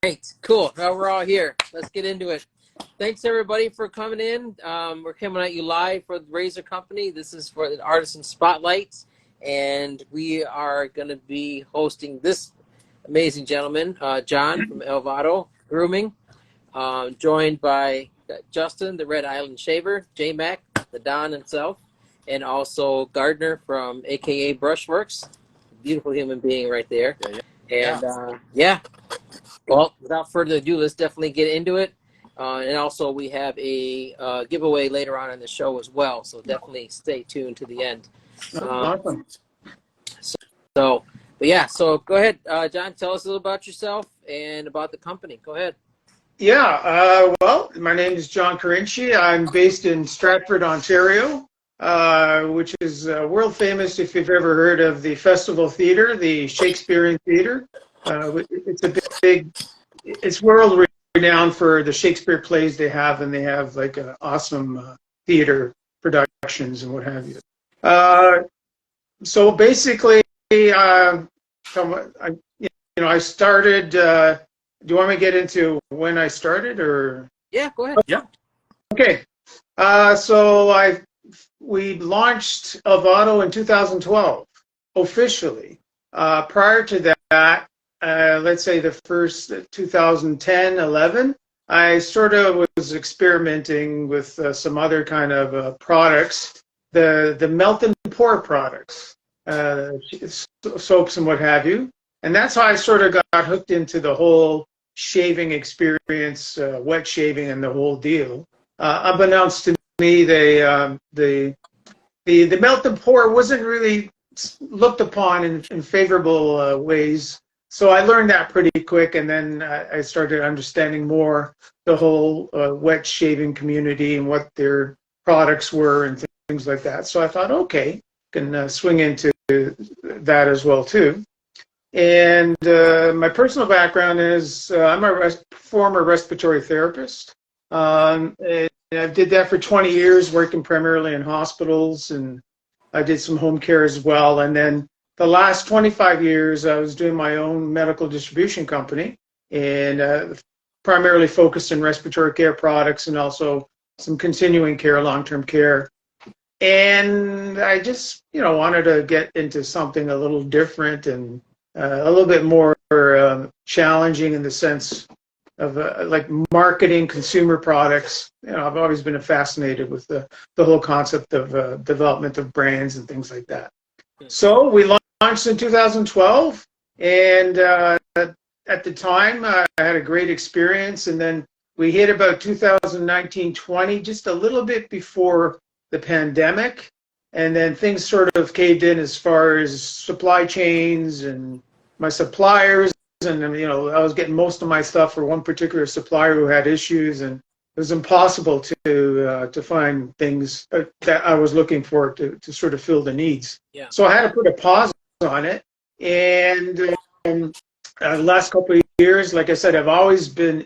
Great, cool. Now we're all here. Let's get into it. Thanks everybody for coming in. We're coming at you live for the Razor Company. This is for the Artisan Spotlight, and we are going to be hosting this amazing gentleman, John from Elvado Grooming, joined by Justin, the Red Island Shaver, J-Mac, the Don himself, and also Gardner from AKA Brushworks. Beautiful human being right there. And yeah. Well, without further ado, let's definitely get into it. And also, we have a giveaway later on in the show as well, so definitely stay tuned to the end. Awesome. But yeah, so go ahead, John, tell us a little about yourself and about the company. Go ahead. Yeah, well, my name is John Carinci. I'm based in Stratford, Ontario, which is world famous if you've ever heard of the Festival Theatre, the Shakespearean Theatre. It's a big, it's world renowned for the Shakespeare plays they have, and they have like awesome theater productions and what have you. So basically, I started. Do you want me to get into when I started, or? Yeah, go ahead. Yeah. Okay. We launched Elvado in 2012 officially. Prior to that, let's say the first 2010, 11, I sort of was experimenting with some other kind of products, the melt and pour products, soaps and what have you. And that's how I sort of got hooked into the whole shaving experience, wet shaving and the whole deal. Unbeknownst to me, the melt and pour wasn't really looked upon in favorable ways. So I learned that pretty quick, and then I started understanding more the whole wet shaving community and what their products were and things like that. So I thought, okay, can swing into that as well too. And my personal background is I'm a former respiratory therapist. And I did that for 20 years, working primarily in hospitals, and I did some home care as well. And then the last 25 years, I was doing my own medical distribution company, and primarily focused in respiratory care products and also some continuing care, long-term care. And I just, wanted to get into something a little different and a little bit more challenging in the sense of like marketing consumer products. I've always been fascinated with the whole concept of development of brands and things like that. So we launched in 2012, and at the time I had a great experience, and then we hit about 2019-20, just a little bit before the pandemic, and then things sort of caved in as far as supply chains and my suppliers, and I was getting most of my stuff for one particular supplier who had issues, and it was impossible to find things that I was looking for to sort of fill the needs. Yeah. So I had to put a pause on it, and the last couple of years, like I said, I've always been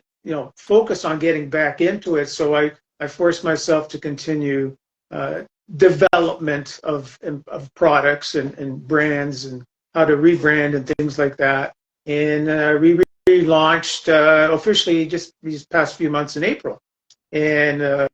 focused on getting back into it. So I forced myself to continue development of products and brands and how to rebrand and things like that. And we relaunched officially just these past few months in April. And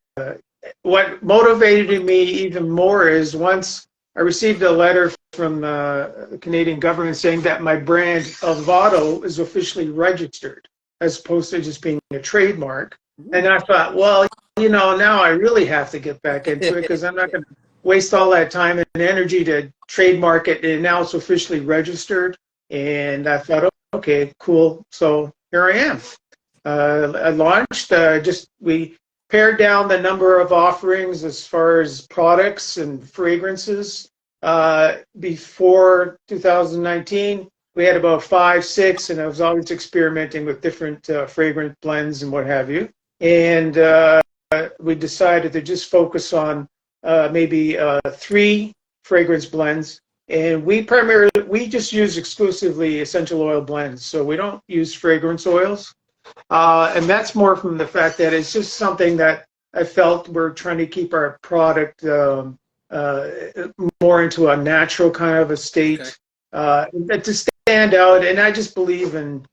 what motivated me even more is once I received a letter from the Canadian government saying that my brand Elvado is officially registered as opposed to just being a trademark. And I thought, well, now I really have to get back into it because I'm not going to waste all that time and energy to trademark it. And now it's officially registered. And I thought, okay, cool. So here I am. I launched, we pared down the number of offerings as far as products and fragrances. Before 2019, we had about 5, 6, and I was always experimenting with different fragrance blends and what have you. And we decided to just focus on maybe 3 fragrance blends. And we just use exclusively essential oil blends. So we don't use fragrance oils. And that's more from the fact that it's just something that I felt we're trying to keep our product more into a natural kind of a state. to stand out. And I just believe in,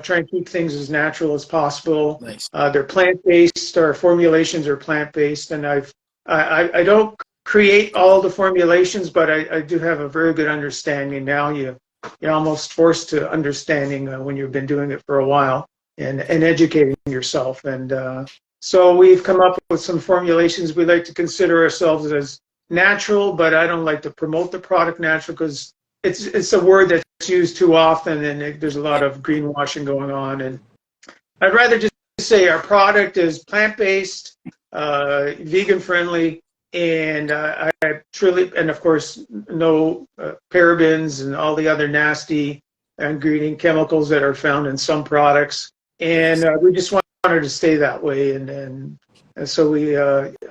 trying to keep things as natural as possible. Nice. They're plant-based. Our formulations are plant-based, and I don't create all the formulations, but I do have a very good understanding now. You're almost forced to understanding when you've been doing it for a while, and educating yourself. And so we've come up with some formulations. We like to consider ourselves as natural, but I don't like to promote the product natural because it's a word that's used too often, and there's a lot of greenwashing going on. And I'd rather just say our product is plant-based, vegan-friendly, and I truly, and of course, no parabens and all the other nasty ingredient chemicals that are found in some products. And we just wanted to stay that way. And so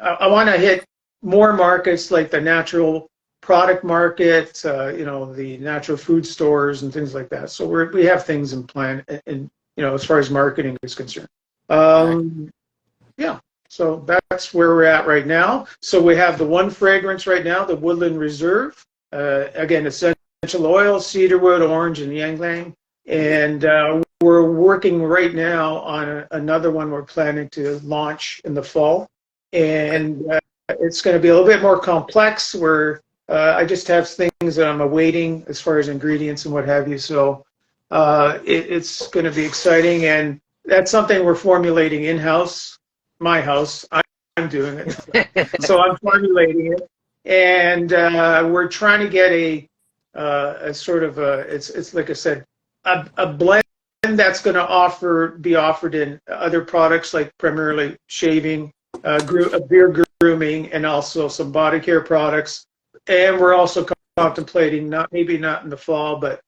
I want to hit more markets like the natural product market, the natural food stores and things like that. So we have things in plan, and as far as marketing is concerned. Yeah. So that's where we're at right now. So we have the one fragrance right now, the Woodland Reserve. Again, essential oil, cedarwood, orange, and ylang-ylang. And we're working right now on another one we're planning to launch in the fall. And it's going to be a little bit more complex, where I just have things that I'm awaiting as far as ingredients and what have you. So it's going to be exciting. And that's something we're formulating in-house. My house, I'm doing it. So I'm formulating it, and we're trying to get a sort of it's like I said, a blend that's going to be offered in other products, like primarily shaving, beard grooming, and also some body care products. And we're also contemplating, maybe not in the fall, but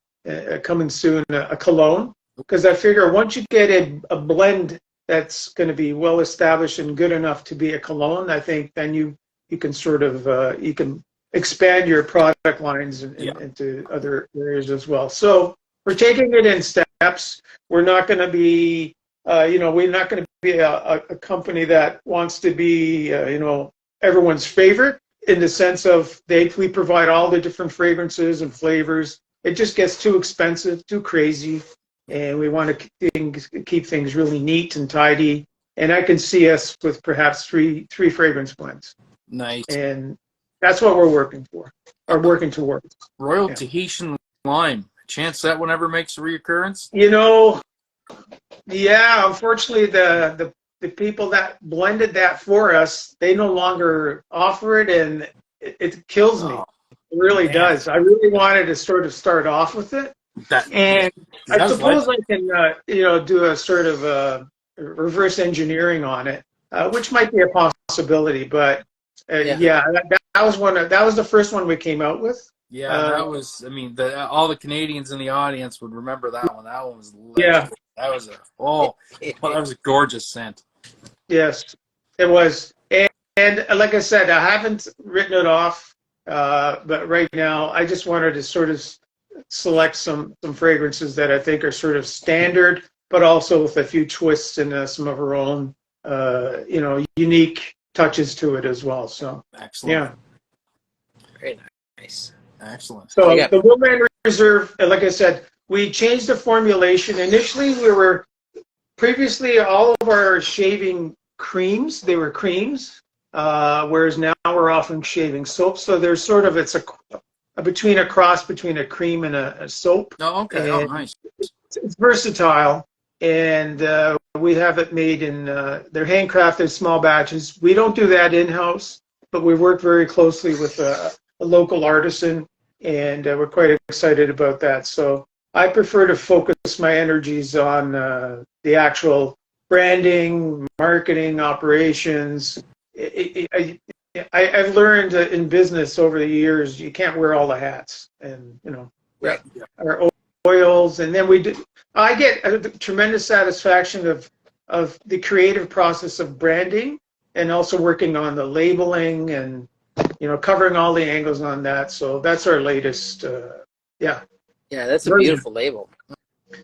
coming soon, a cologne, because I figure once you get a blend that's going to be well established and good enough to be a cologne, I think then you can sort of you can expand your product lines into other areas as well. So we're taking it in steps. We're not going to be we're not going to be a company that wants to be everyone's favorite, in the sense of we provide all the different fragrances and flavors. It just gets too expensive, too crazy. And we want to keep things really neat and tidy. And I can see us with perhaps three fragrance blends. Nice. And that's what we're working for, or working towards. Royal Tahitian lime. Chance that one ever makes a reoccurrence? Yeah. Unfortunately, the people that blended that for us, they no longer offer it, and it kills me. It really does. I really wanted to sort of start off with it. And I suppose I can, do a sort of reverse engineering on it, which might be a possibility. But that was the first one we came out with. Yeah, that was. I mean, all the Canadians in the audience would remember that one. That one was legendary. That was that was a gorgeous scent. Yes, it was. And like I said, I haven't written it off, but right now I just wanted to sort of select some fragrances that I think are sort of standard, but also with a few twists and some of our own, unique touches to it as well. So excellent. Yeah, very nice, excellent. So the Woodland Reserve, like I said, we changed the formulation. Initially, previously all of our shaving creams, they were creams, whereas now we're offering shaving soap. So there's sort of a cross between a cream and a soap. Oh, okay. And nice. It's versatile, and we have it made in they're handcrafted small batches. We don't do that in-house, but we work very closely with a local artisan, and we're quite excited about that. So I prefer to focus my energies on the actual branding, marketing, operations. I've learned in business over the years, you can't wear all the hats, and our oils, and then I get a tremendous satisfaction of the creative process of branding, and also working on the labeling and covering all the angles on that. So that's our latest. Yeah, that's a beautiful label.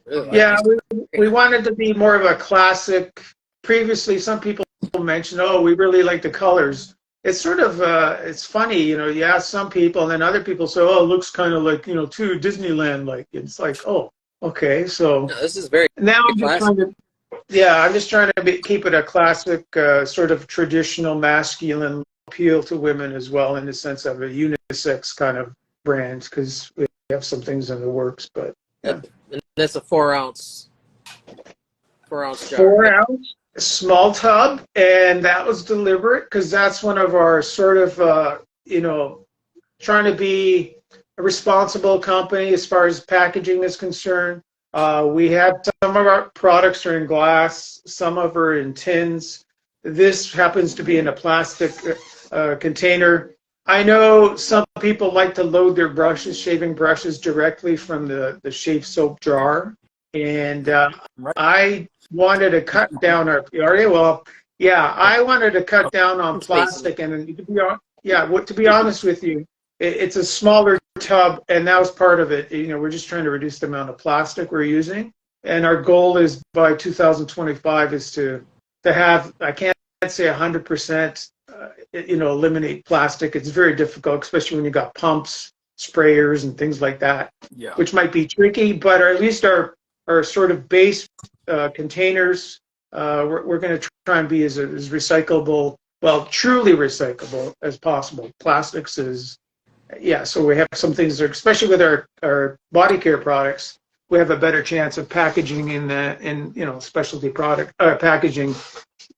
Really we wanted to be more of a classic. Previously, some people mentioned, we really like the colors. it's sort of it's funny, you know. You ask some people, and then other people say, "Oh, it looks kind of like, you know, too Disneyland like." It's like, oh, okay. So No, this is very now I'm just classic. trying to, yeah, I'm just trying to keep it a classic, sort of traditional masculine appeal to women as well, in the sense of a unisex kind of brand, because we have some things in the works. But yeah, And that's a 4 ounce jar, 4 ounce small tub, and that was deliberate because that's one of our sort of, you know, trying to be a responsible company as far as packaging is concerned. We have some of our products are in glass, some of are in tins. This happens to be in a plastic container. I know some people like to load their brushes, shaving brushes, directly from the shave soap jar. And Right. I wanted to cut down our, well, yeah, I wanted to cut down on plastic. And to be honest with you, it's a smaller tub, and that was part of it. You know, we're just trying to reduce the amount of plastic we're using, and our goal is by 2025 is to have, I can't say 100%, you know, eliminate plastic. It's very difficult, especially when you got pumps, sprayers, and things like that, Yeah. which might be tricky. But at least our sort of base containers, we're going to try and be as recyclable, well, truly recyclable as possible. Plastics is, yeah, so we have some things, especially with our body care products, we have a better chance of packaging in you know, specialty product packaging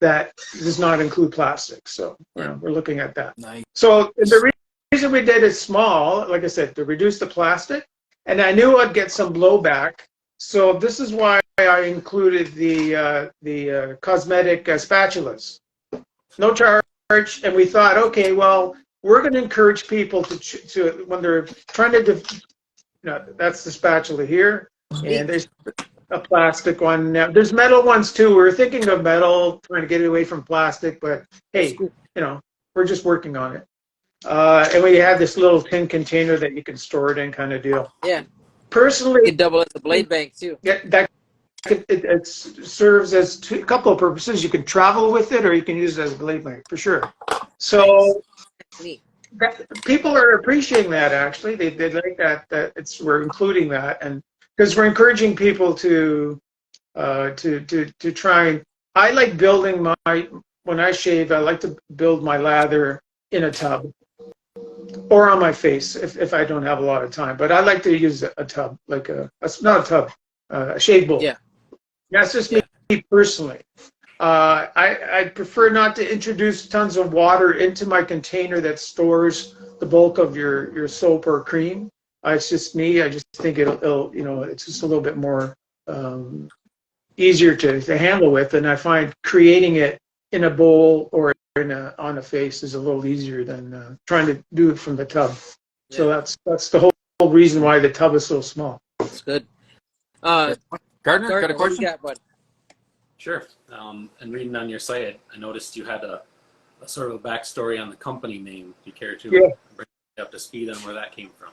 that does not include plastic. So you know, we're looking at that. Nice. So the reason we did it small, like I said, to reduce the plastic, and I knew I'd get some blowback. So this is why I included the cosmetic spatulas. No charge, and we thought, okay, well, we're going to encourage people to when they're trying to, you know, that's the spatula here, and there's a plastic one. Now, there's metal ones too. We were thinking of metal, trying to get away from plastic, but hey, you know, we're just working on it. And we have this little tin container that you can store it in, kind of deal. Yeah. Personally, You can double as a blade bank too. yeah, that it serves as a couple of purposes. You can travel with it, or you can use it as a blade bank for sure. So people are appreciating that. Actually, they like that we're including that, and because we're encouraging people to try. I like building when I shave, I like to build my lather in a tub or on my face if I don't have a lot of time. But I like to use a tub, like not a tub, a shave bowl. Yeah. That's just me personally. I prefer not to introduce tons of water into my container that stores the bulk of your soap or cream. It's just me. I just think it'll you know, it's just a little bit more easier to handle with, and I find creating it in a bowl or on a face is a little easier than trying to do it from the tub. Yeah. So that's the whole reason why the tub is so small. That's good. Gardner, got a question? What you got, bud? Sure. And reading on your site, I noticed you had a sort of a backstory on the company name. Do you care to bring me up to speed on where that came from?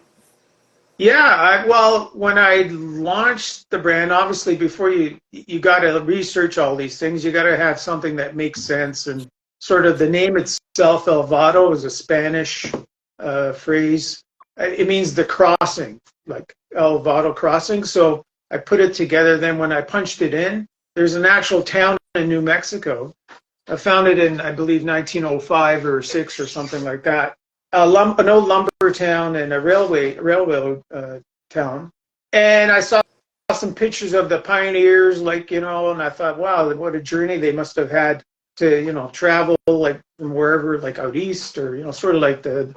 Yeah, well, when I launched the brand, obviously before you got to research all these things, you got to have something that makes sense. And sort of the name itself, Elvado, is a Spanish phrase. It means the crossing, like Elvado crossing. So I put it together. Then when I punched it in, there's an actual town in New Mexico. I found it in, I believe, 1905 or 6 or something like that. An old lumber town and a railroad town. And I saw some pictures of the pioneers, like, you know, and I thought, wow, what a journey they must have had to, you know, travel like from wherever, like out east, or, you know, sort of like the,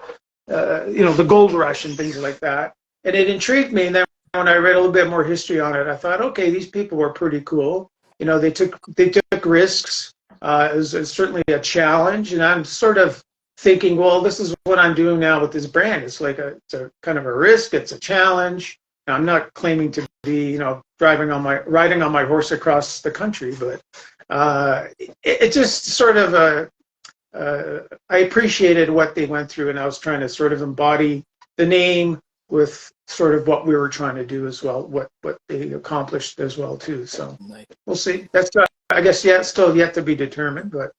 you know, the gold rush and things like that. And it intrigued me. And then when I read a little bit more history on it, I thought, okay, these people were pretty cool. You know, they took risks. It was certainly a challenge, and I'm sort of thinking, well, this is what I'm doing now with this brand. It's like it's a kind of a risk. It's a challenge. Now, I'm not claiming to be, you know, riding on my horse across the country, but it just sort of I appreciated what they went through, and I was trying to sort of embody the name with sort of what we were trying to do as well, what they accomplished as well too. So we'll see. That's I guess still yet to be determined, but.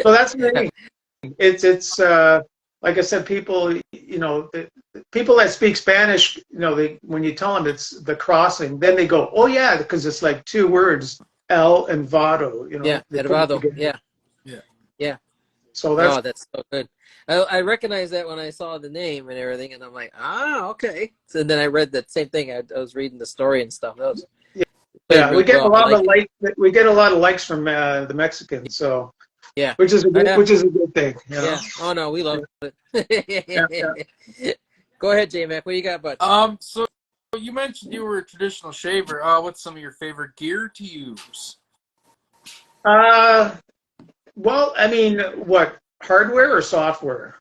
So that's the thing. It's like I said, people, people that speak Spanish, when you tell them it's the crossing, then they go, oh yeah, because it's like two words, El and Vado, Yeah, they put it Elvado. together. Yeah, Yeah. yeah. So No, that's so good. I recognized that when I saw the name and everything, and I'm like, okay. So then I read that same thing. I was reading the story and stuff. That was played yeah, we really get a well. I lot like of it. we get a lot of likes from the Mexicans, so Yeah. which is a good, Yeah. which is a good thing, Yeah. Oh no, we love Yeah, yeah. it. Go ahead, J Mac. What do you got, bud? So you mentioned you were a traditional shaver. What's some of your favorite gear to use? Well, I mean, what, hardware or software?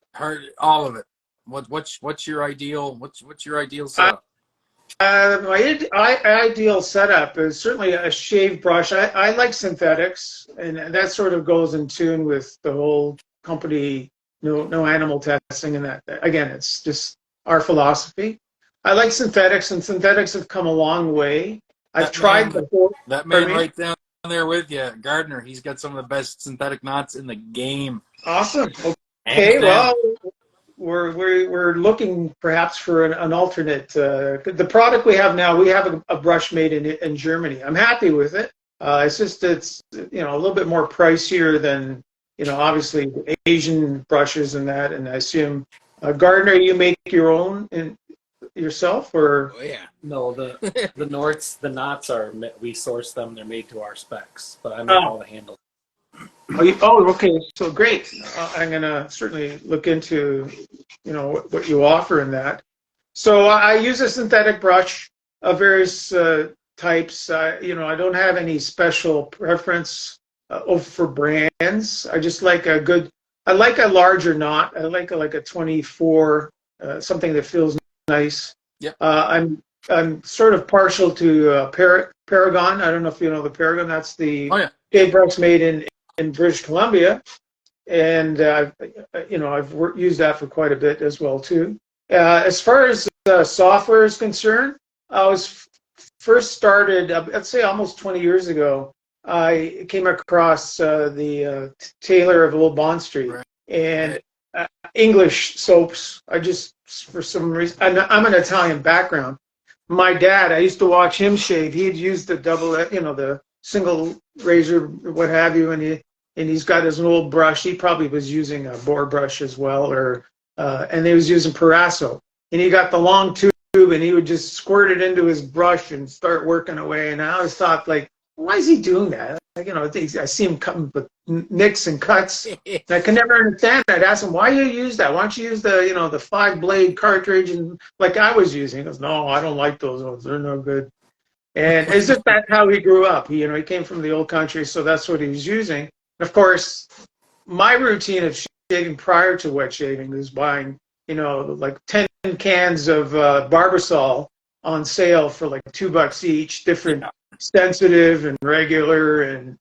All of it. What's your ideal? What's your ideal Uh, setup? my ideal setup is certainly a shave brush. I like synthetics, and that sort of goes in tune with the whole company, no animal testing, and that. Again, it's just our philosophy. I like synthetics, and synthetics have come a long way. I've That tried man, the whole. that man Pardon me? right down there with you, Gardner. He's got some of the best synthetic knots in the game, Awesome. hands Okay, down. well, we're looking perhaps for an alternate. The product we have now, we have a brush made in Germany. I'm happy with it. It's a little bit more pricier than obviously Asian brushes and that. And I assume Gardner, you make your own yourself, or Oh yeah. No, the knots are we source them. They're made to our specs, but I make oh, all the handles. okay, so great. I'm gonna certainly look into what you offer in that. So I use a synthetic brush of various types. I don't have any special preference for brands. I just like I like a larger knot. I like a 24, something that feels nice. Yep. I'm sort of partial to Paragon. I don't know if you know the Paragon. That's the Oh yeah. shave brush made in British Columbia, and I've used that for quite a bit as well too. As far as software is concerned, I was first started, I'd say almost 20 years ago. I came across the Taylor of Old Bond Street, Right. and English soaps. I just, for some reason, I'm an Italian background. My dad, I used to watch him shave. He'd use the the single razor, what have you, and he's got his old brush. He probably was using a boar brush as well, and he was using Parasso. And he got the long tube, and he would just squirt it into his brush and start working away. And I always thought, like, why is he doing that? Like, I see him cutting with nicks and cuts. And I can never understand that. I'd ask him, why do you use that? Why don't you use the 5-blade cartridge and like I was using? He goes, no, I don't like those ones. They're no good. And it's just that's how he grew up. He came from the old country, so that's what he was using. And of course, my routine of shaving prior to wet shaving is buying, like 10 cans of Barbasol on sale for like $2 each, different sensitive and regular, and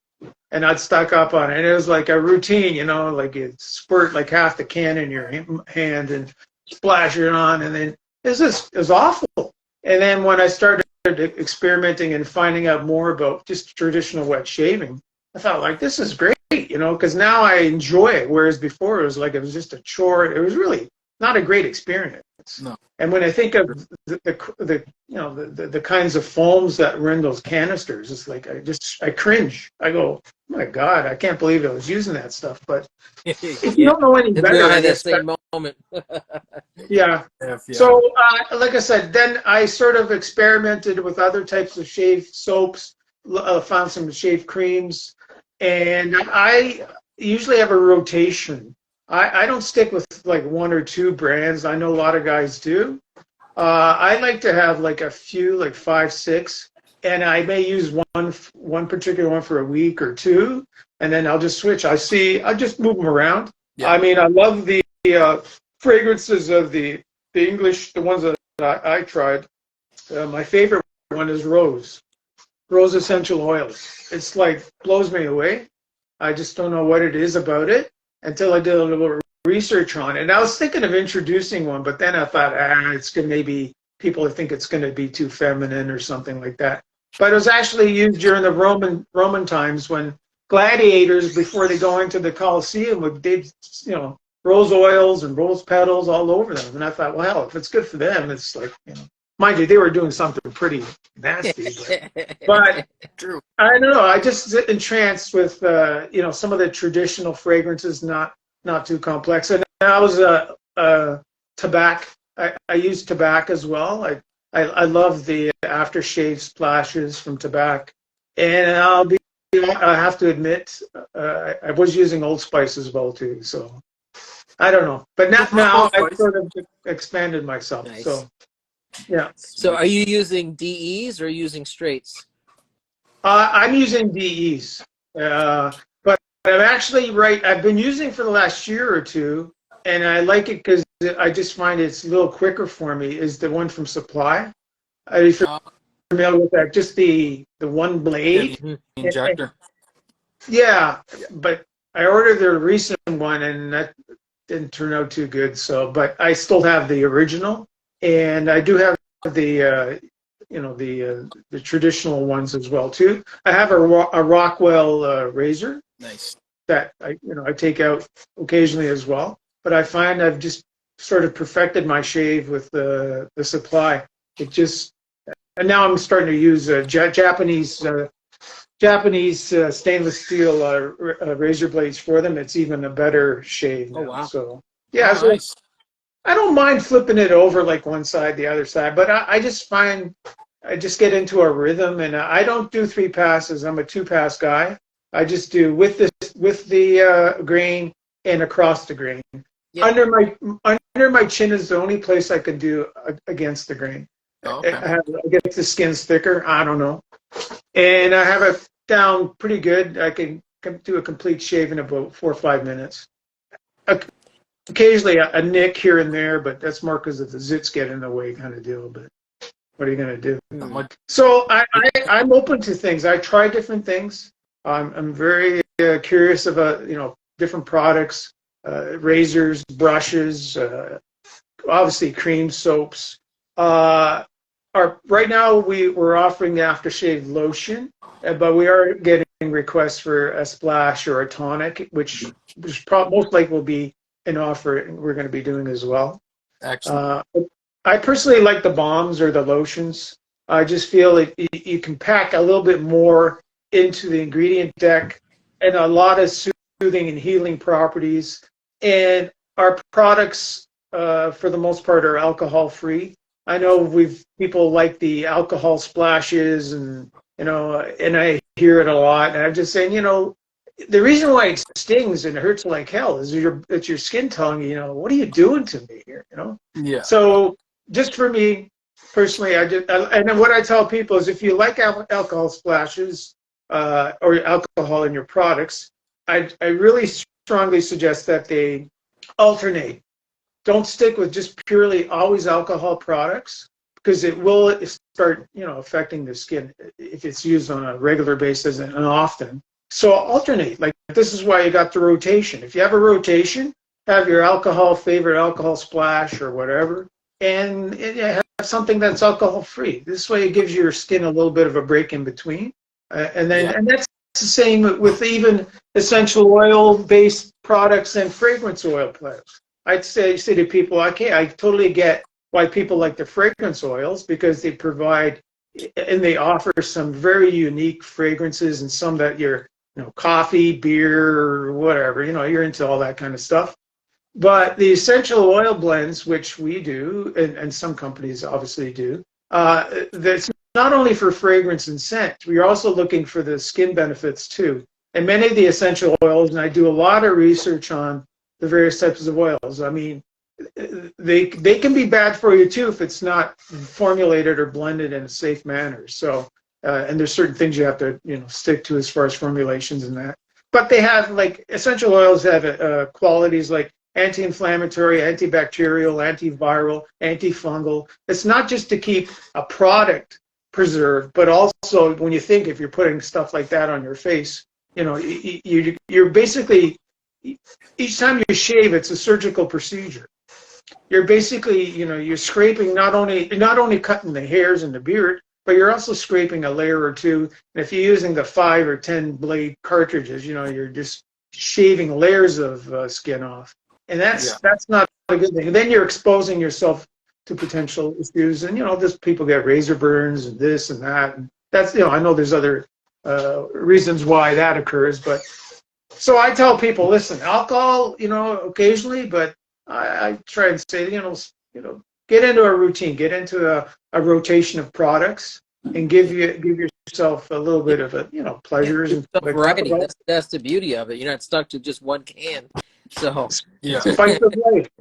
I'd stock up on it. And it was like a routine, like you squirt like half the can in your hand and splash it on, and then it was awful. And then when I started experimenting and finding out more about just traditional wet shaving, I thought, like, this is great, because now I enjoy it, whereas before it was just a chore. It was really not a great experience. No. And when I think of the kinds of foams that were in those canisters, it's like I cringe. I go, oh my God, I can't believe I was using that stuff. But if you don't know any And we better, all I had that guess. same moment. Yeah. Yeah. So, like I said, then I sort of experimented with other types of shave soaps, found some shave creams, and I usually have a rotation. I don't stick with like one or two brands. I know a lot of guys do. I like to have like a few, like 5, 6, and I may use one particular one for a week or two, and then I'll just switch. I'll just move them around. Yeah. I mean, I love the fragrances of the English, the ones that I tried. My favorite one is Rose essential oils. It's like blows me away. I just don't know what it is about it until I did a little research on it. And I was thinking of introducing one, but then I thought, it's gonna maybe people think it's going to be too feminine or something like that. But it was actually used during the Roman times when gladiators before they go into the Coliseum with rose oils and rose petals all over them. And I thought, well, if it's good for them, it's like, mind you, they were doing something pretty nasty. But True. I don't know. I just entranced with some of the traditional fragrances, not too complex. And I was tobacco. I use tobacco as well. I love the aftershave splashes from tobacco, and I have to admit, I was using Old Spice as well too. So I don't know, but now I've sort of expanded myself. Nice. So yeah. So are you using DEs or using straights? I'm using DEs, but I'm actually I've been using for the last year or two, and I like it because I just find it's a little quicker for me. Is the one from Supply? Are you familiar with that? Just the one blade injector. Yeah, but I ordered the recent one, and that didn't turn out too good. So, but I still have the original, and I do have the the traditional ones as well too. I have a Rockwell razor. Nice. That I take out occasionally as well. But I find I've just sort of perfected my shave with the Supply. And now I'm starting to use Japanese stainless steel razor blades for them. It's even a better shave now. Oh, wow. So yeah, so Nice. I don't mind flipping it over like one side, the other side, but I just find I just get into a rhythm, and I don't do 3 passes. I'm a 2-pass guy. I just do with the grain and across the grain. Yeah. Under my chin is the only place I can do against the grain. Okay. I get the skin's thicker. I don't know, and I have it down pretty good. I can do a complete shave in about 4 or 5 minutes. Occasionally a nick here and there, but that's more because of the zits get in the way kind of deal. But what are you going to do? So I'm open to things. I try different things. I'm very curious about different products, razors, brushes, obviously cream, soaps. Right now we're offering the aftershave lotion, but we are getting requests for a splash or a tonic, which most likely will be an offer we're going to be doing as well. Excellent. I personally like the balms or the lotions. I just feel you can pack a little bit more into the ingredient deck, and a lot of soothing and healing properties. And our products, for the most part, are alcohol-free. I know people like the alcohol splashes, and and I hear it a lot. And I'm just saying, the reason why it stings and hurts like hell is it's your skin telling you, what are you doing to me here? Yeah. So just for me personally, and then what I tell people is, if you like alcohol splashes or alcohol in your products, I really strongly suggest that they alternate. Don't stick with just purely always alcohol products, because it will start, affecting the skin if it's used on a regular basis and often. So alternate. Like, this is why you got the rotation. If you have a rotation, have your favorite alcohol splash or whatever, and have something that's alcohol free. This way it gives your skin a little bit of a break in between. And that's the same with even essential oil based products and fragrance oil products. I'd say to people, okay, I totally get why people like the fragrance oils, because they provide and they offer some very unique fragrances, and some that coffee, beer, or whatever, you're into all that kind of stuff. But the essential oil blends, which we do, and some companies obviously do, that's not only for fragrance and scent, we're also looking for the skin benefits too. And many of the essential oils, and I do a lot of research on the various types of oils. I mean, they can be bad for you too if it's not formulated or blended in a safe manner. So, and there's certain things you have to stick to as far as formulations and that. But they have, like, essential oils have qualities like anti-inflammatory, antibacterial, antiviral, antifungal. It's not just to keep a product preserved, but also when you think, if you're putting stuff like that on your face, you're basically, each time you shave, it's a surgical procedure. You're basically, you're scraping, not only cutting the hairs and the beard, but you're also scraping a layer or two. And if you're using the 5 or 10 blade cartridges, you're just shaving layers of skin off, and that's not a good thing. And then you're exposing yourself to potential issues, and just people get razor burns and this and that, and that's I know there's other reasons why that occurs, but so I tell people, listen, alcohol, occasionally, but I try and say, get into a routine, get into a rotation of products, and give yourself a little bit of pleasures and variety. That's the beauty of it. You're not stuck to just one can. So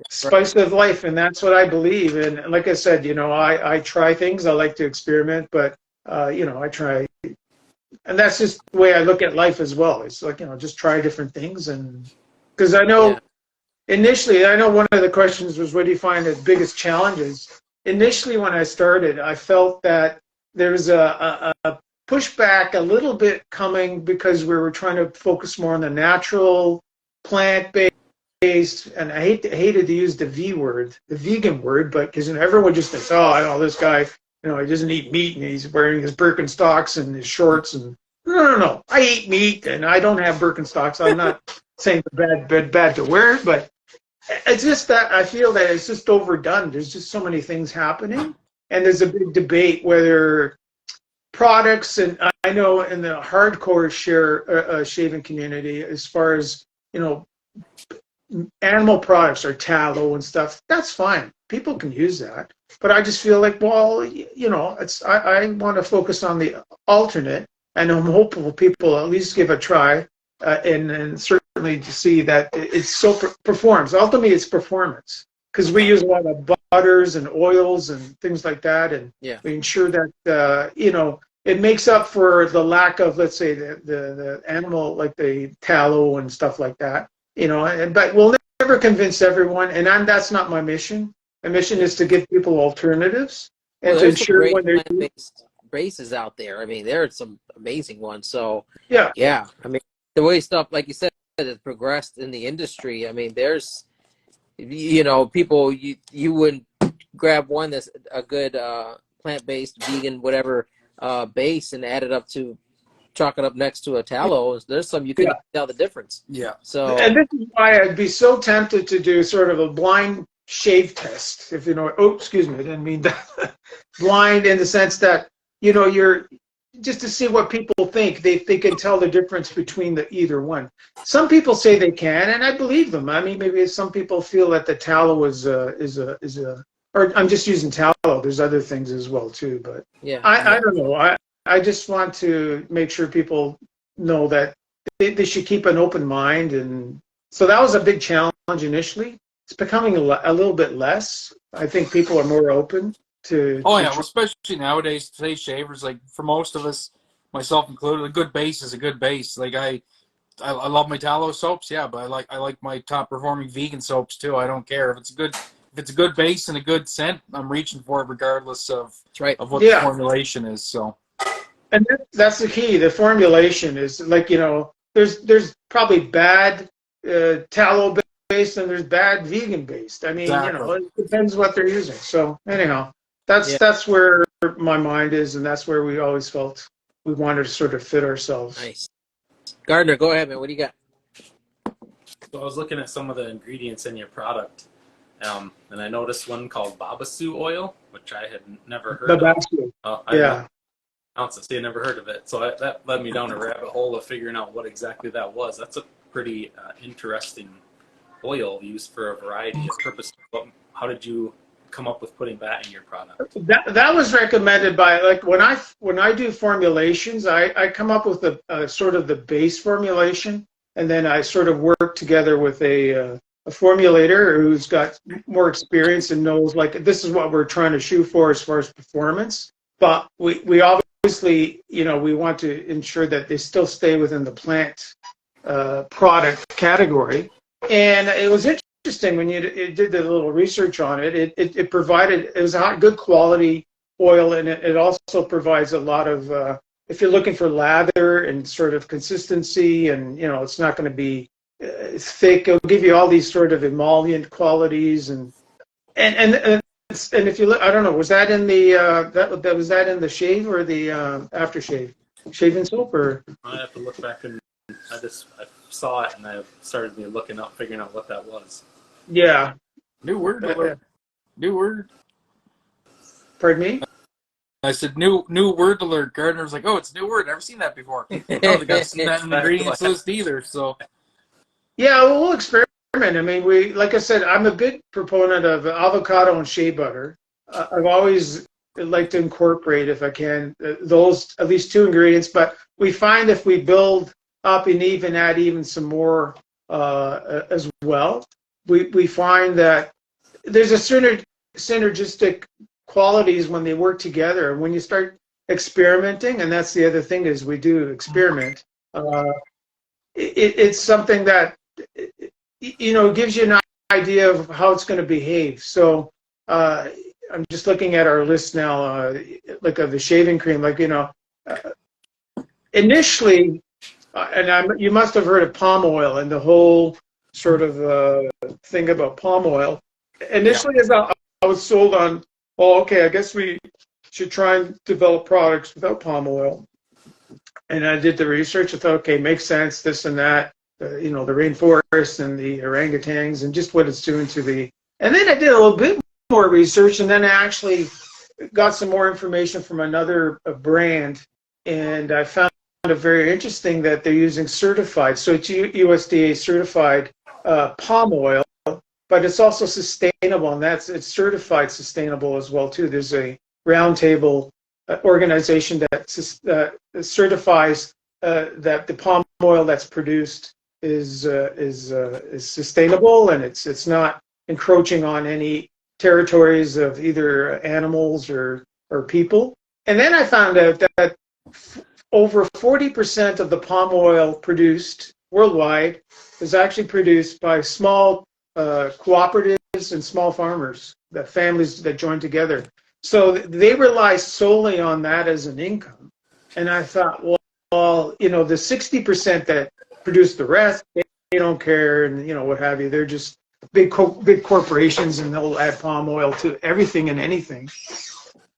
spice of life, and that's what I believe. And like I said, I try things. I like to experiment, but I try, and that's just the way I look at life as well. It's like just try different things, and because I know. Initially, I know one of the questions was, what do you find the biggest challenges? Initially, when I started, I felt that there was a pushback a little bit coming because we were trying to focus more on the natural, plant-based, and I hated to use the V word, the vegan word, but because everyone just thinks, oh, I know this guy, he doesn't eat meat and he's wearing his Birkenstocks and his shorts. And no. I eat meat and I don't have Birkenstocks. I'm not saying bad to wear, but it's just that I feel that it's just overdone. There's just so many things happening, and there's a big debate whether products, and I know in the hardcore shaving community, as far as animal products or tallow and stuff, that's fine. People can use that, but I just feel like, well, I want to focus on the alternate, and I'm hopeful people at least give a try. And certainly to see that it performs. Ultimately, it's performance, because we use a lot of butters and oils and things like that, and we ensure that it makes up for the lack of, let's say, the animal, like the tallow and stuff like that. But we'll never convince everyone, and that's not my mission. My mission is to give people alternatives and to ensure when they're bases out there. I mean, there are some amazing ones. So yeah. I mean, the way stuff, like you said, has progressed in the industry. I mean, there's, people, you wouldn't grab one that's a good plant-based, vegan, whatever base and add it up to, chalk it up next to a tallow. There's some you can tell the difference. Yeah. So, and this is why I'd be so tempted to do sort of a blind shave test. If excuse me, I didn't mean that. Blind in the sense that you're just to see what people think. They can tell the difference between either one. Some people say they can, and I believe them. I mean, maybe some people feel that the tallow is a, or I'm just using tallow. There's other things as well too, but I don't know. I just want to make sure people know that they should keep an open mind, and so that was a big challenge initially. It's becoming a little bit less. I think people are more open. Well, especially nowadays, today's shavers, like for most of us, myself included, a good base is a good base. Like I love my tallow soaps, but I like my top performing vegan soaps too. I don't care if it's a good base and a good scent. I'm reaching for it regardless of what the formulation is. So, and that's the key. The formulation is like there's probably bad tallow based and there's bad vegan based. I mean, it depends what they're using. So anyhow. That's where my mind is, and that's where we always felt we wanted to sort of fit ourselves. Nice. Gardner, go ahead, man. What do you got? So I was looking at some of the ingredients in your product, and I noticed one called Babasu oil, which I had never heard of. I never heard of it. So that led me down a rabbit hole of figuring out what exactly that was. That's a pretty interesting oil used for a variety of purposes. How did you come up with putting that in your product? That was recommended by, like, when I do formulations, I come up with a sort of the base formulation, and then I sort of work together with a formulator who's got more experience and knows, like, this is what we're trying to shoot for as far as performance. But we obviously, we want to ensure that they still stay within the plant product category. And it was interesting when you did the little research on it. It was a good quality oil, and it also provides a lot of, if you're looking for lather and sort of consistency, and it's not going to be thick. It'll give you all these sort of emollient qualities, and and if you look, I don't know, was that in the was that in the shave or the aftershave? Shaving soap or? I have to look back, and I saw it and I started looking up, figuring out what that was. Yeah. New word alert. New word. Pardon me? I said new word alert. Gardner's like, oh, it's a new word. Never seen that before. I don't think I've seen that in the ingredients list either. So yeah, well, we'll experiment. I mean, like I said, I'm a big proponent of avocado and shea butter. I've always liked to incorporate, if I can, those at least two ingredients. But we find if we build up and even add even some more as well, we find that there's a synergistic qualities when they work together. And when you start experimenting, and that's the other thing is we do experiment. It's something that gives you an idea of how it's going to behave. So I'm just looking at our list now, like of the shaving cream, initially, and you must have heard of palm oil and the whole sort of thing about palm oil. Initially, as I was sold on, oh, okay, I guess we should try and develop products without palm oil. And I did the research. I thought, okay, makes sense, this and that. The rainforest and the orangutans and just what it's doing to the. And then I did a little bit more research, and then I actually got some more information from another brand, and I found it very interesting that they're using certified. So it's USDA certified palm oil, but it's also sustainable, and it's certified sustainable as well too. There's a roundtable organization that certifies that the palm oil that's produced is sustainable, and it's not encroaching on any territories of either animals or people. And then I found out that over 40% of the palm oil produced worldwide is actually produced by small cooperatives and small farmers, that families that join together. So they rely solely on that as an income. And I thought, well, the 60% that produce the rest, they don't care, and what have you. They're just big corporations, and they'll add palm oil to everything and anything.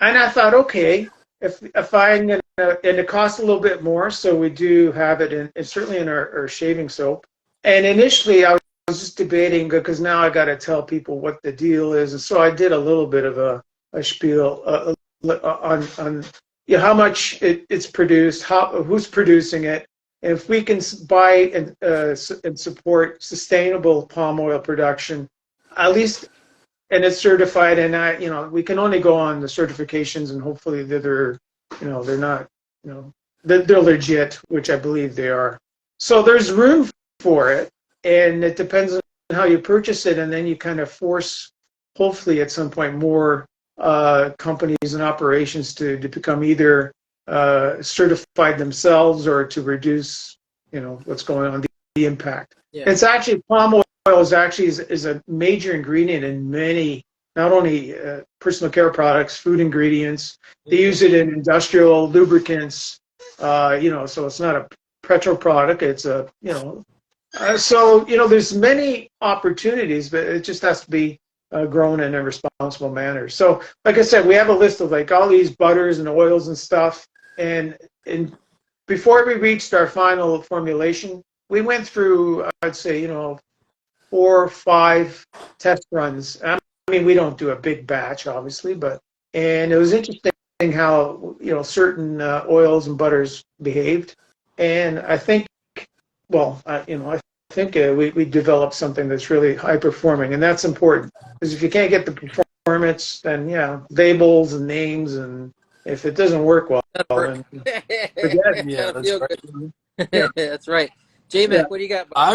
And I thought, okay, if and it costs a little bit more, so we do have it in, certainly in our shaving soap. And initially, I was just debating, because now I got to tell people what the deal is, and so I did a little bit of a spiel on how much it's produced, who's producing it. And if we can buy and support sustainable palm oil production, at least, and it's certified, and we can only go on the certifications, and hopefully they're not, they're legit, which I believe they are. So there's room for it, and it depends on how you purchase it, and then you kind of force, hopefully at some point, more companies and operations to become either certified themselves or to reduce, what's going on, the impact. Yeah. It's actually, palm oil is a major ingredient in many, not only personal care products, food ingredients. They use it in industrial lubricants, so it's not a petrol product. It's there's many opportunities, but it just has to be grown in a responsible manner. So, like I said, we have a list of all these butters and oils and stuff. And before we reached our final formulation, we went through, I'd say, 4 or 5 test runs. I mean, we don't do a big batch, obviously, and it was interesting how, certain oils and butters behaved. And I think, I think we developed something that's really high performing, and that's important, because if you can't get the performance, then labels and names, and if it doesn't work well, then forget it. Yeah, that's right. Yeah. That's right. J-Mac, what do you got? I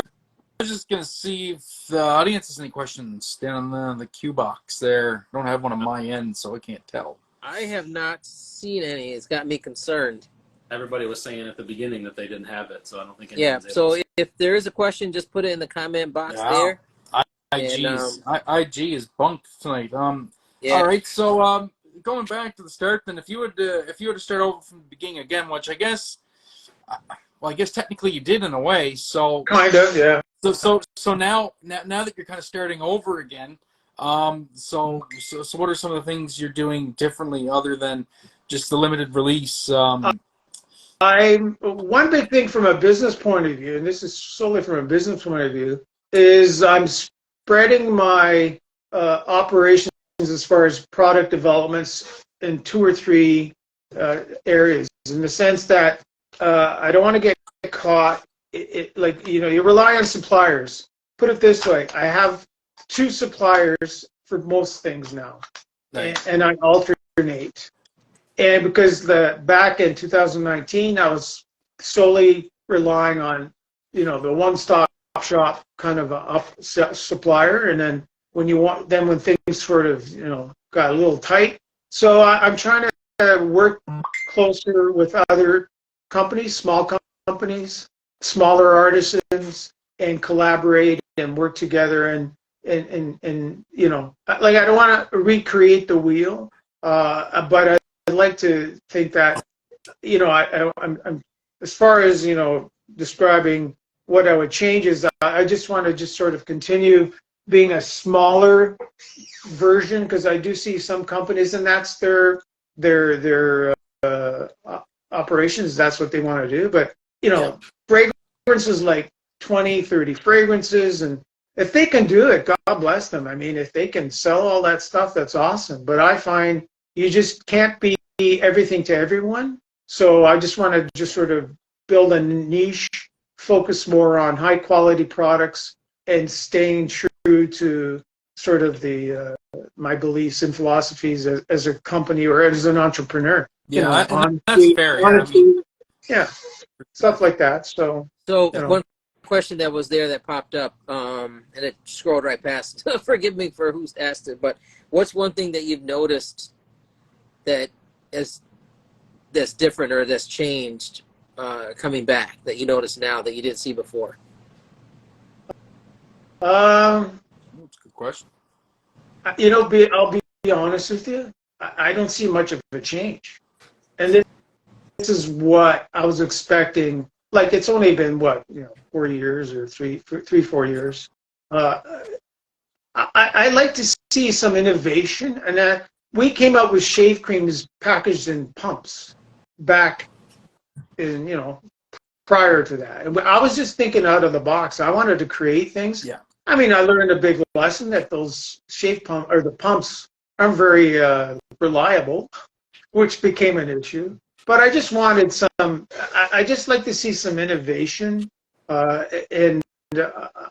was just going to see if the audience has any questions down in the Q box there. I don't have one on my end, so I can't tell. I have not seen any. It's got me concerned. Everybody was saying at the beginning that they didn't have it, so I don't think anyone's able to. If there is a question, just put it in the comment box there. IG is bunked tonight. Yeah. All right, so going back to the start, then if you were to start over from the beginning again, which I guess technically you did in a way. So kind of, yeah. So now that you're kind of starting over again, So what are some of the things you're doing differently other than just the limited release? I'm one big thing from a business point of view, and this is solely from a business point of view, is I'm spreading my operations as far as product developments in 2 or 3 areas. In the sense that I don't want to get caught. Like you rely on suppliers. Put it this way: I have 2 suppliers for most things now, Nice. and I alternate. And because back in 2019, I was solely relying on, the one-stop shop kind of supplier. And then when things sort of, got a little tight. So I'm trying to work closer with other companies, small companies, smaller artisans, and collaborate and work together. And like, I don't want to recreate the wheel, but I'd like to think that, I'm as far as, describing what I would change is I just want to just sort of continue being a smaller version, because I do see some companies, and that's their operations. That's what they want to do. But, fragrances, like 20, 30 fragrances, and if they can do it, God bless them. I mean, if they can sell all that stuff, that's awesome. But I find you just can't be everything to everyone. So I just want to just sort of build a niche, focus more on high quality products, and staying true to sort of my beliefs and philosophies as a company or as an entrepreneur. Yeah, honesty, that's fair. honesty, yeah, stuff like that. So one question that was there that popped up, and it scrolled right past. Forgive me for who's asked it, but what's one thing that you've noticed that's different or that's changed coming back, that you notice now that you didn't see before? That's a good question. I'll be honest with you. I don't see much of a change, and this is what I was expecting. Like, it's only been 4 years or 4 years. I like to see some innovation, and we came out with shave creams packaged in pumps back in, prior to that. And I was just thinking out of the box. I wanted to create things. Yeah. I mean, I learned a big lesson that those the pumps aren't very reliable, which became an issue. But I just wanted I just like to see some innovation. And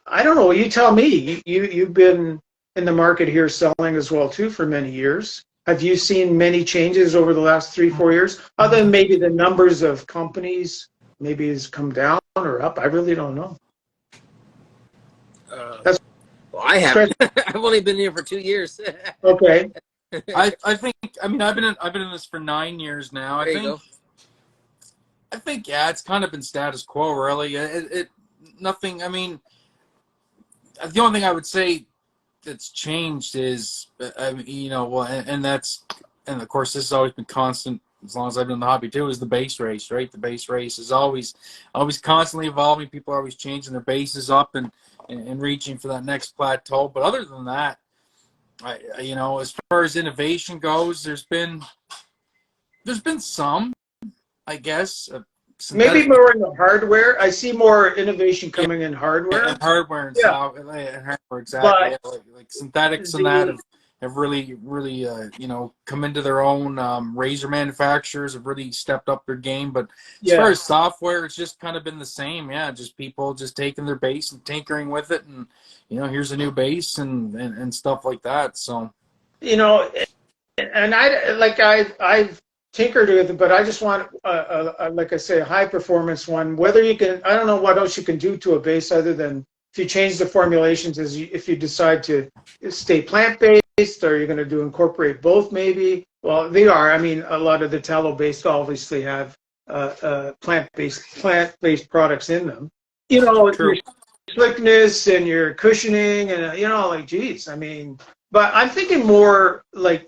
I don't know, you tell me. You've been in the market here selling as well, too, for many years. Have you seen many changes over the last 3-4 years? Other than maybe the numbers of companies maybe has come down or up. I really don't know. Well, I haven't. I've only been here for 2 years. Okay. I think, I mean, I've been in this for 9 years now. I think it's kind of been status quo, really. Nothing. I mean, the only thing I would say that's changed is, and of course this has always been constant as long as I've been in the hobby too, is the base race, right? The base race is always constantly evolving. People are always changing their bases up and reaching for that next plateau. But other than that, as far as innovation goes, there's been some, I guess. Maybe more in the hardware. I see more innovation coming in hardware. And hardware and hardware, exactly. Like synthetics and that have really come into their own. Razor manufacturers have really stepped up their game. But as far as software, it's just kind of been the same. Yeah, just people just taking their base and tinkering with it, and here's a new base and stuff like that. So and I've tinkered with it, but I just want, like I say, a high performance one. Whether you can, I don't know what else you can do to a base other than if you change the formulations, if you decide to stay plant based, or you're going to incorporate both, maybe. Well, they are. I mean, a lot of the tallow based obviously have plant based products in them. Your slickness and your cushioning, and like, geez, I mean, but I'm thinking more like,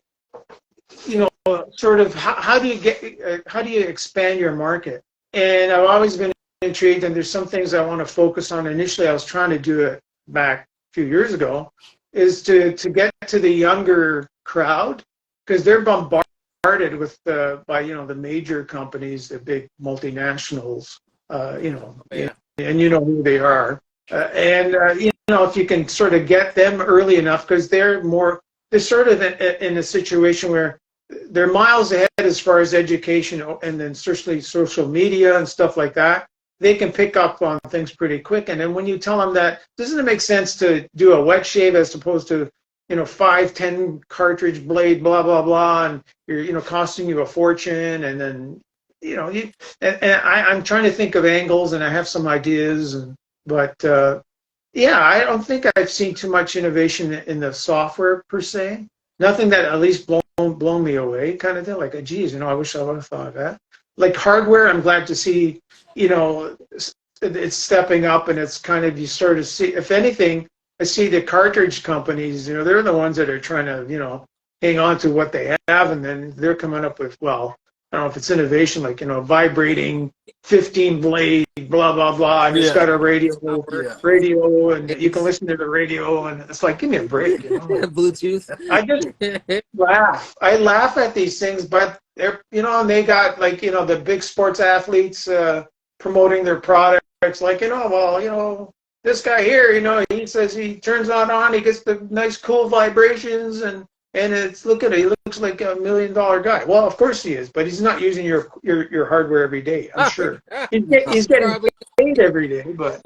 sort of how do you expand your market? And I've always been intrigued, and there's some things I want to focus on. Initially, I was trying to do it back a few years ago, is to get to the younger crowd, because they're bombarded with by the major companies, the big multinationals, Yeah. and you know who they are, if you can sort of get them early enough, because they're sort of in a situation where they're miles ahead as far as education, and then certainly social media and stuff like that. They can pick up on things pretty quick. And then when you tell them that, doesn't it make sense to do a wet shave as opposed to 5-10 cartridge blade, blah blah blah, and you're costing you a fortune. And then I'm trying to think of angles, and I have some ideas, but yeah, I don't think I've seen too much innovation in the software per se. Nothing that at least blown me away, kind of thing. Like, geez, I wish I would have thought of that. Like hardware, I'm glad to see, it's stepping up, and it's kind of, you sort of see, if anything, I see the cartridge companies, they're the ones that are trying to, hang on to what they have, and then they're coming up with, well, I don't know if it's innovation, like, vibrating 15 blade, blah, blah, blah, and it's got a radio, and you can listen to the radio, and it's like, give me a break, Bluetooth. I just laugh. I laugh at these things, but they're, and they got, like, the big sports athletes promoting their products, like, this guy here, he says he turns on, he gets the nice cool vibrations, and it's, look at it, he looks like $1 million guy. Well, of course he is, but he's not using your hardware every day, I'm sure. He's getting paid every day, but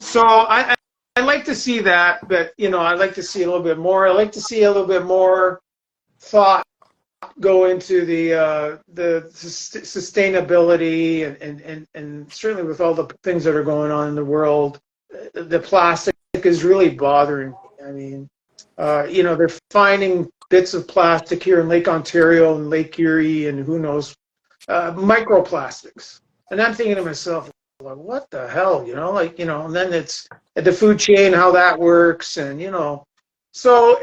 so I like to see that, but I like to see a little bit more. I like to see a little bit more thought go into the sustainability, and certainly with all the things that are going on in the world, the plastic is really bothering me. I mean, they're finding bits of plastic here in Lake Ontario and Lake Erie, and who knows, microplastics. And I'm thinking to myself, like, what the hell, and then it's at the food chain, how that works, and so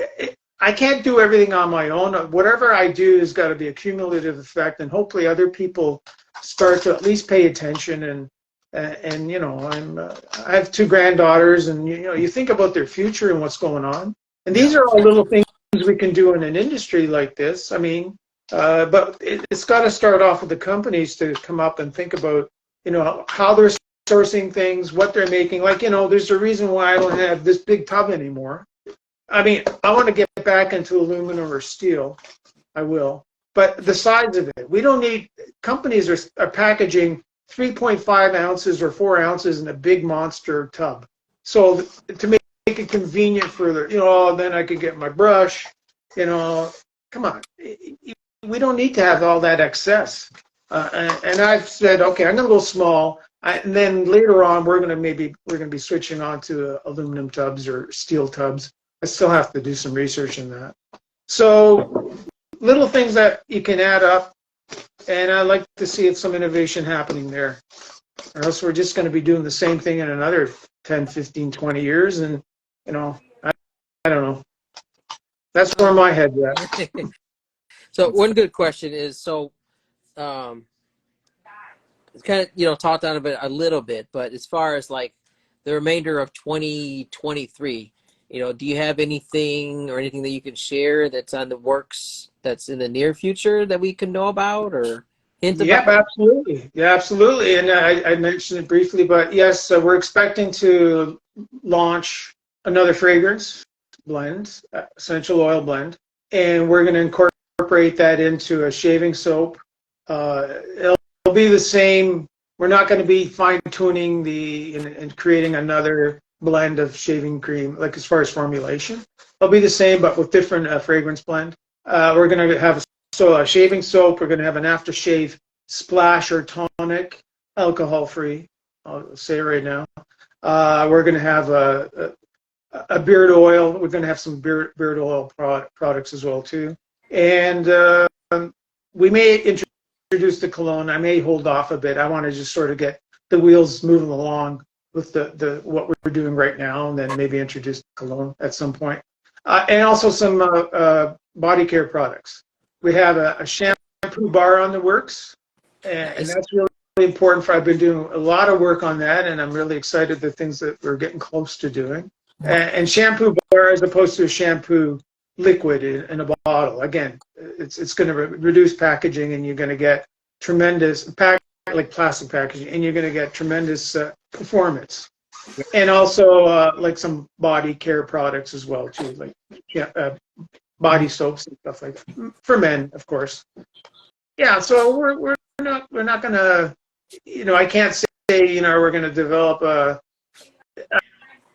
I can't do everything on my own. Whatever I do has got to be a cumulative effect, and hopefully other people start to at least pay attention. And I have 2 granddaughters, and you think about their future and what's going on. And these are all little things we can do in an industry like this. I mean, but it's got to start off with the companies to come up and think about, how they're sourcing things, what they're making. Like, there's a reason why I don't have this big tub anymore. I mean, I want to get back into aluminum or steel. I will. But the size of it, we don't need, companies are packaging 3.5 ounces or 4 ounces in a big monster tub. So to make it convenient for then I could get my brush, come on. We don't need to have all that excess. And I've said, okay, I'm going to go small. And then later on, we're going to be switching on to aluminum tubs or steel tubs. I still have to do some research in that. So little things that you can add up, and I'd like to see some innovation happening there. Or else we're just going to be doing the same thing in another 10, 15, 20 years, and I don't know. That's where my head's at. So one good question is, it's kind of, talked on a little bit, but as far as like the remainder of 2023, do you have anything that you can share that's on the works that's in the near future that we can know about or hint about? Yeah, absolutely. Yeah, absolutely. And I mentioned it briefly, but yes, we're expecting to launch another fragrance blend, essential oil blend, and we're going to incorporate that into a shaving soap. It'll be the same. We're not going to be fine-tuning and creating another blend of shaving cream, like as far as formulation. It'll be the same, but with different fragrance blend. We're going to have a shaving soap. We're going to have an aftershave splash or tonic, alcohol-free. I'll say it right now. We're going to have a beard oil. We're going to have some beard oil products as well too. And we may introduce the cologne. I may hold off a bit. I want to just sort of get the wheels moving along with the what we're doing right now, and then maybe introduce cologne at some point. And also some body care products. We have a shampoo bar on the works, and that's really important. I've been doing a lot of work on that, and I'm really excited the things that we're getting close to doing. and shampoo bar as opposed to a shampoo liquid in a bottle. Again, it's going to reduce packaging, and you're going to get tremendous like plastic packaging, and you're going to get tremendous performance. And also like some body care products as well too, like body soaps and stuff like that for men, of course. Yeah, so we're not going to, I can't say we're going to develop a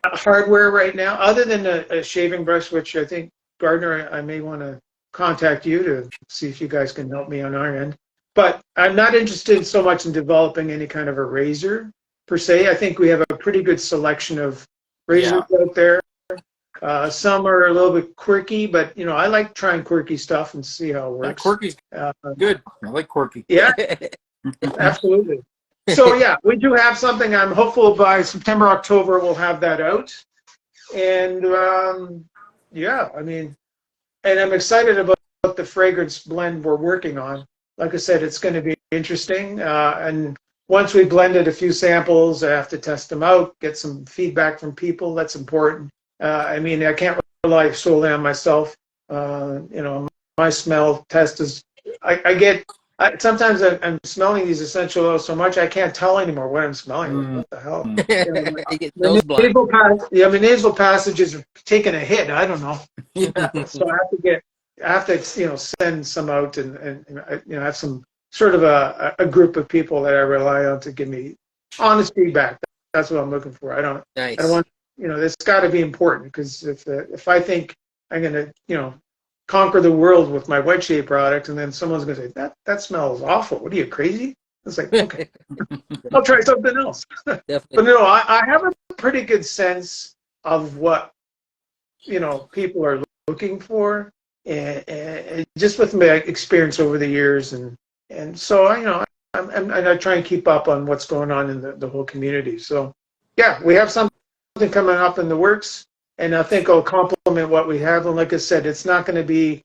hardware right now, other than a shaving brush, which I think, Gardner, I may want to contact you to see if you guys can help me on our end. But I'm not interested so much in developing any kind of a razor per se. I think we have a pretty good selection of razors out there. Some are a little bit quirky, but I like trying quirky stuff and see how it works. Quirky's good. I like quirky. Yeah, absolutely. So yeah, we do have something. I'm hopeful by September, October we'll have that out. And yeah, I mean, and I'm excited about the fragrance blend we're working on. Like I said, it's going to be interesting. And once we blended a few samples, I have to test them out, get some feedback from people. That's important. I mean, I can't rely solely on myself. My smell test is, sometimes I'm smelling these essential oils so much I can't tell anymore what I'm smelling. What the hell? My nasal passage is taking a hit. I don't know. So I have to send some out and have some sort of a group of people that I rely on to give me honest feedback. That's what I'm looking for. I don't want, it's got to be important, because if I think I'm going to, conquer the world with my wet shave product, and then someone's going to say, that smells awful. What are you, crazy? It's like, okay, I'll try something else. But no, I have a pretty good sense of what, people are looking for, and just with my experience over the years. And so, I try and keep up on what's going on in the whole community. So yeah, we have something coming up in the works. And I think it'll complement what we have. And like I said, it's not going to be,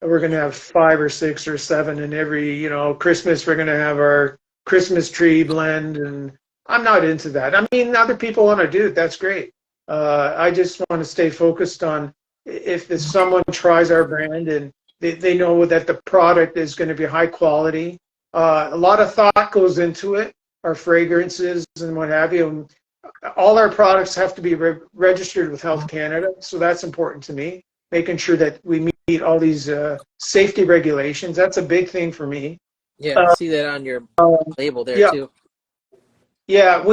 we're going to have 5 or 6 or 7, and every, Christmas we're going to have our Christmas tree blend. And I'm not into that. I mean, other people want to do it. That's great. I just want to stay focused on if someone tries our brand and they know that the product is going to be high quality. A lot of thought goes into it, our fragrances and what have you. And all our products have to be registered with Health Canada, so that's important to me, making sure that we meet all these safety regulations. That's a big thing for me. Yeah, I see that on your label there too. Yeah,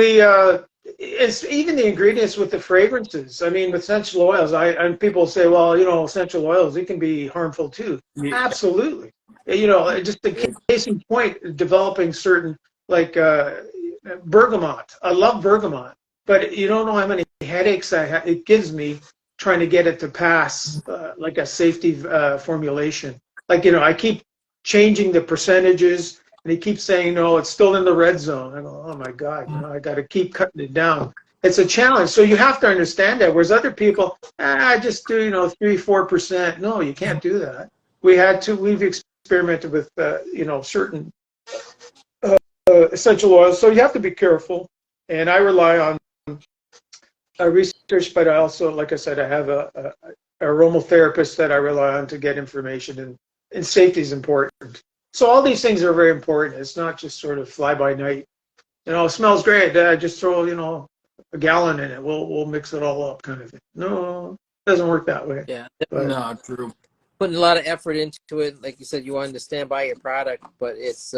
it's even the ingredients with the fragrances. I mean, with essential oils, and people say, well, essential oils, it can be harmful too. Yeah. Absolutely. Just the case in point, developing certain, like bergamot. I love bergamot. But you don't know how many headaches it gives me trying to get it to pass like a safety formulation. Like, I keep changing the percentages, and they keep saying, no, it's still in the red zone. I go, oh my God, I got to keep cutting it down. It's a challenge. So you have to understand that. Whereas other people, I just do, 3-4%. No, you can't do that. We've experimented with, certain essential oils. So you have to be careful. And I rely on research, but I also, like I said, I have a aromatherapist that I rely on to get information, and safety is important. So all these things are very important. It's not just sort of fly by night. It smells great. I just throw, a gallon in it. We'll mix it all up, kind of thing. No, it doesn't work that way. Yeah, no, true. Putting a lot of effort into it. Like you said, you wanted to stand by your product, but it's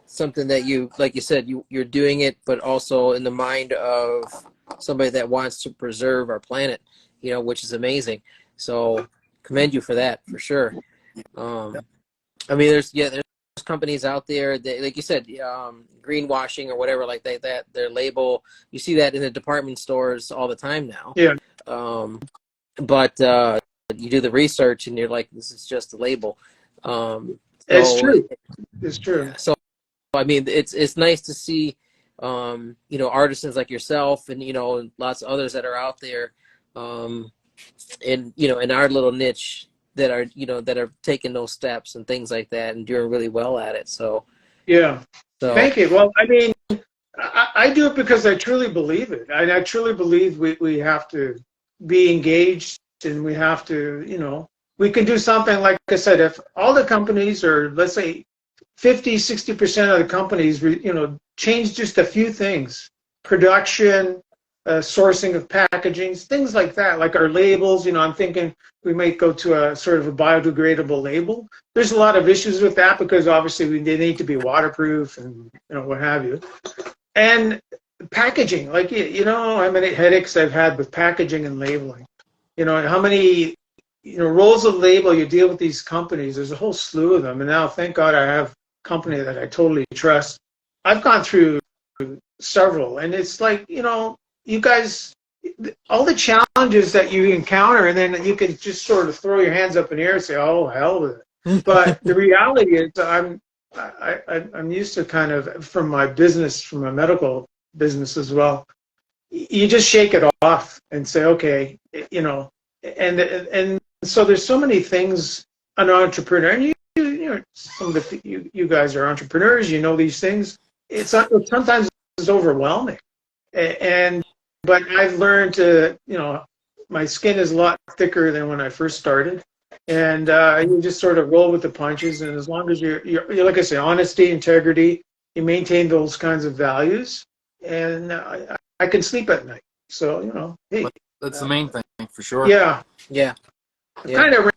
something that like you said, you're doing it, but also in the mind of somebody that wants to preserve our planet, which is amazing. So commend you for that, for sure. I mean, there's companies out there that, like you said, greenwashing or whatever like that, their label, you see that in the department stores all the time now. Yeah. But you do the research and you're like, this is just a label. It's true. It's true. Yeah, so I mean, it's nice to see, artisans like yourself and, lots of others that are out there, in our little niche that are taking those steps and things like that and doing really well at it. So, yeah. So, thank you. Well, I mean, I do it because I truly believe it. I truly believe we have to be engaged, and we have to, you know, we can do something, like I said, if all the companies, or let's say 50-60% of the companies, you know, change just a few things, production, sourcing of packaging, things like that, like our labels. You know, I'm thinking we might go to a sort of a biodegradable label. There's a lot of issues with that because obviously they need to be waterproof and, you know, what have you. And packaging, like, you know, how many headaches I've had with packaging and labeling. You know, how many, you know, rolls of label you deal with these companies. There's a whole slew of them. And now, thank God, I have a company that I totally trust. I've gone through several, and it's like, you know, you guys, all the challenges that you encounter, and then you can just sort of throw your hands up in the air and say, oh, hell with it. But the reality is I'm used to kind of, from my business, from my medical business as well, you just shake it off and say, okay, you know, and so there's so many things an entrepreneur, and you know, some of the you guys are entrepreneurs, you know these things. It's sometimes it's overwhelming, but I've learned to, you know, my skin is a lot thicker than when I first started, and you just sort of roll with the punches. And as long as you're like I say, honesty, integrity, you maintain those kinds of values, and I can sleep at night. So, you know, hey, that's the main thing for sure. Yeah. Yeah. Kind of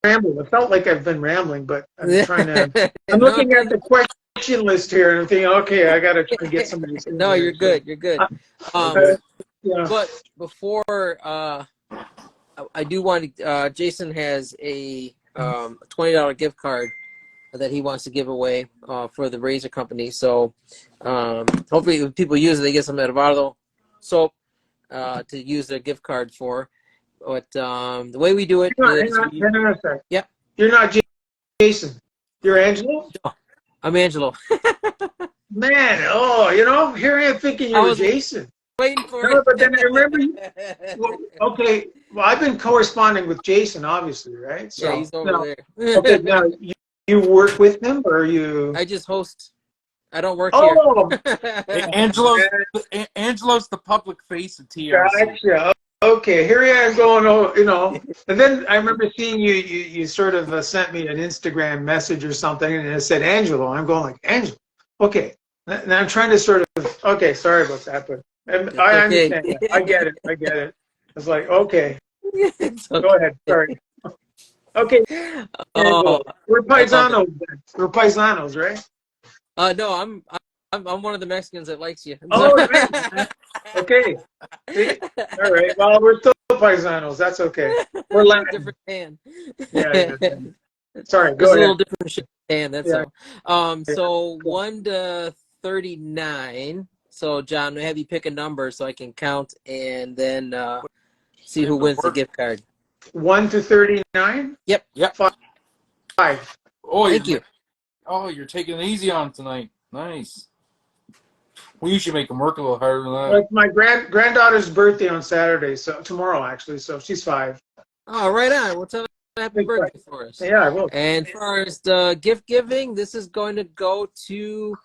rambled. It felt like I've been rambling, but I'm trying to. I'm looking at the question list here, and I'm thinking, okay, I got to try to get some of these. No, you're good. You're good. Yeah. But before I do want to. Jason has a $20 gift card that he wants to give away for the Razor Company. So hopefully, if people use it, they get some Elvado soap to use their gift card for. But the way we do it is... Hang on a sec. Yep. You're not Jason. You're Angelo? No, I'm Angelo. Man, oh, you know, here I am thinking you were Jason. Waiting for No, it. but then I remember you. Well, okay, well, I've been corresponding with Jason, obviously, right? So, yeah, he's over there. Okay, now, you work with him, or you... I just host. I don't work here. Angelo's the public face of TRC. Gotcha. Okay, here I am going, oh, you know. And then I remember seeing you sort of sent me an Instagram message or something, and it said Angelo. I'm going like, Angelo. Okay. And I'm trying to sort of, okay, sorry about that, but I understand. Okay. I get it. It's like, okay. Go ahead. Sorry. Okay. We're paisanos. We're paisanos, right? No, I'm one of the Mexicans that likes you. Oh, man. Okay. See? All right. Well, we're still paisanos. That's okay. We're Latin. Different tan. Yeah. Sorry. Go Just ahead. a little different shit tan. That's Yeah. all. So 1 to 39. So John, have you pick a number so I can count and then see who wins the gift card. 1 to 39. Yep. 5. Oh, thank you. Oh, you're taking it easy on tonight. Nice. We usually make them work a little harder than that. Like my granddaughter's birthday on Saturday, so tomorrow actually. So she's 5. Oh, right on. Well, tell her happy birthday for us. Yeah, I will. And first, gift giving, this is going to go to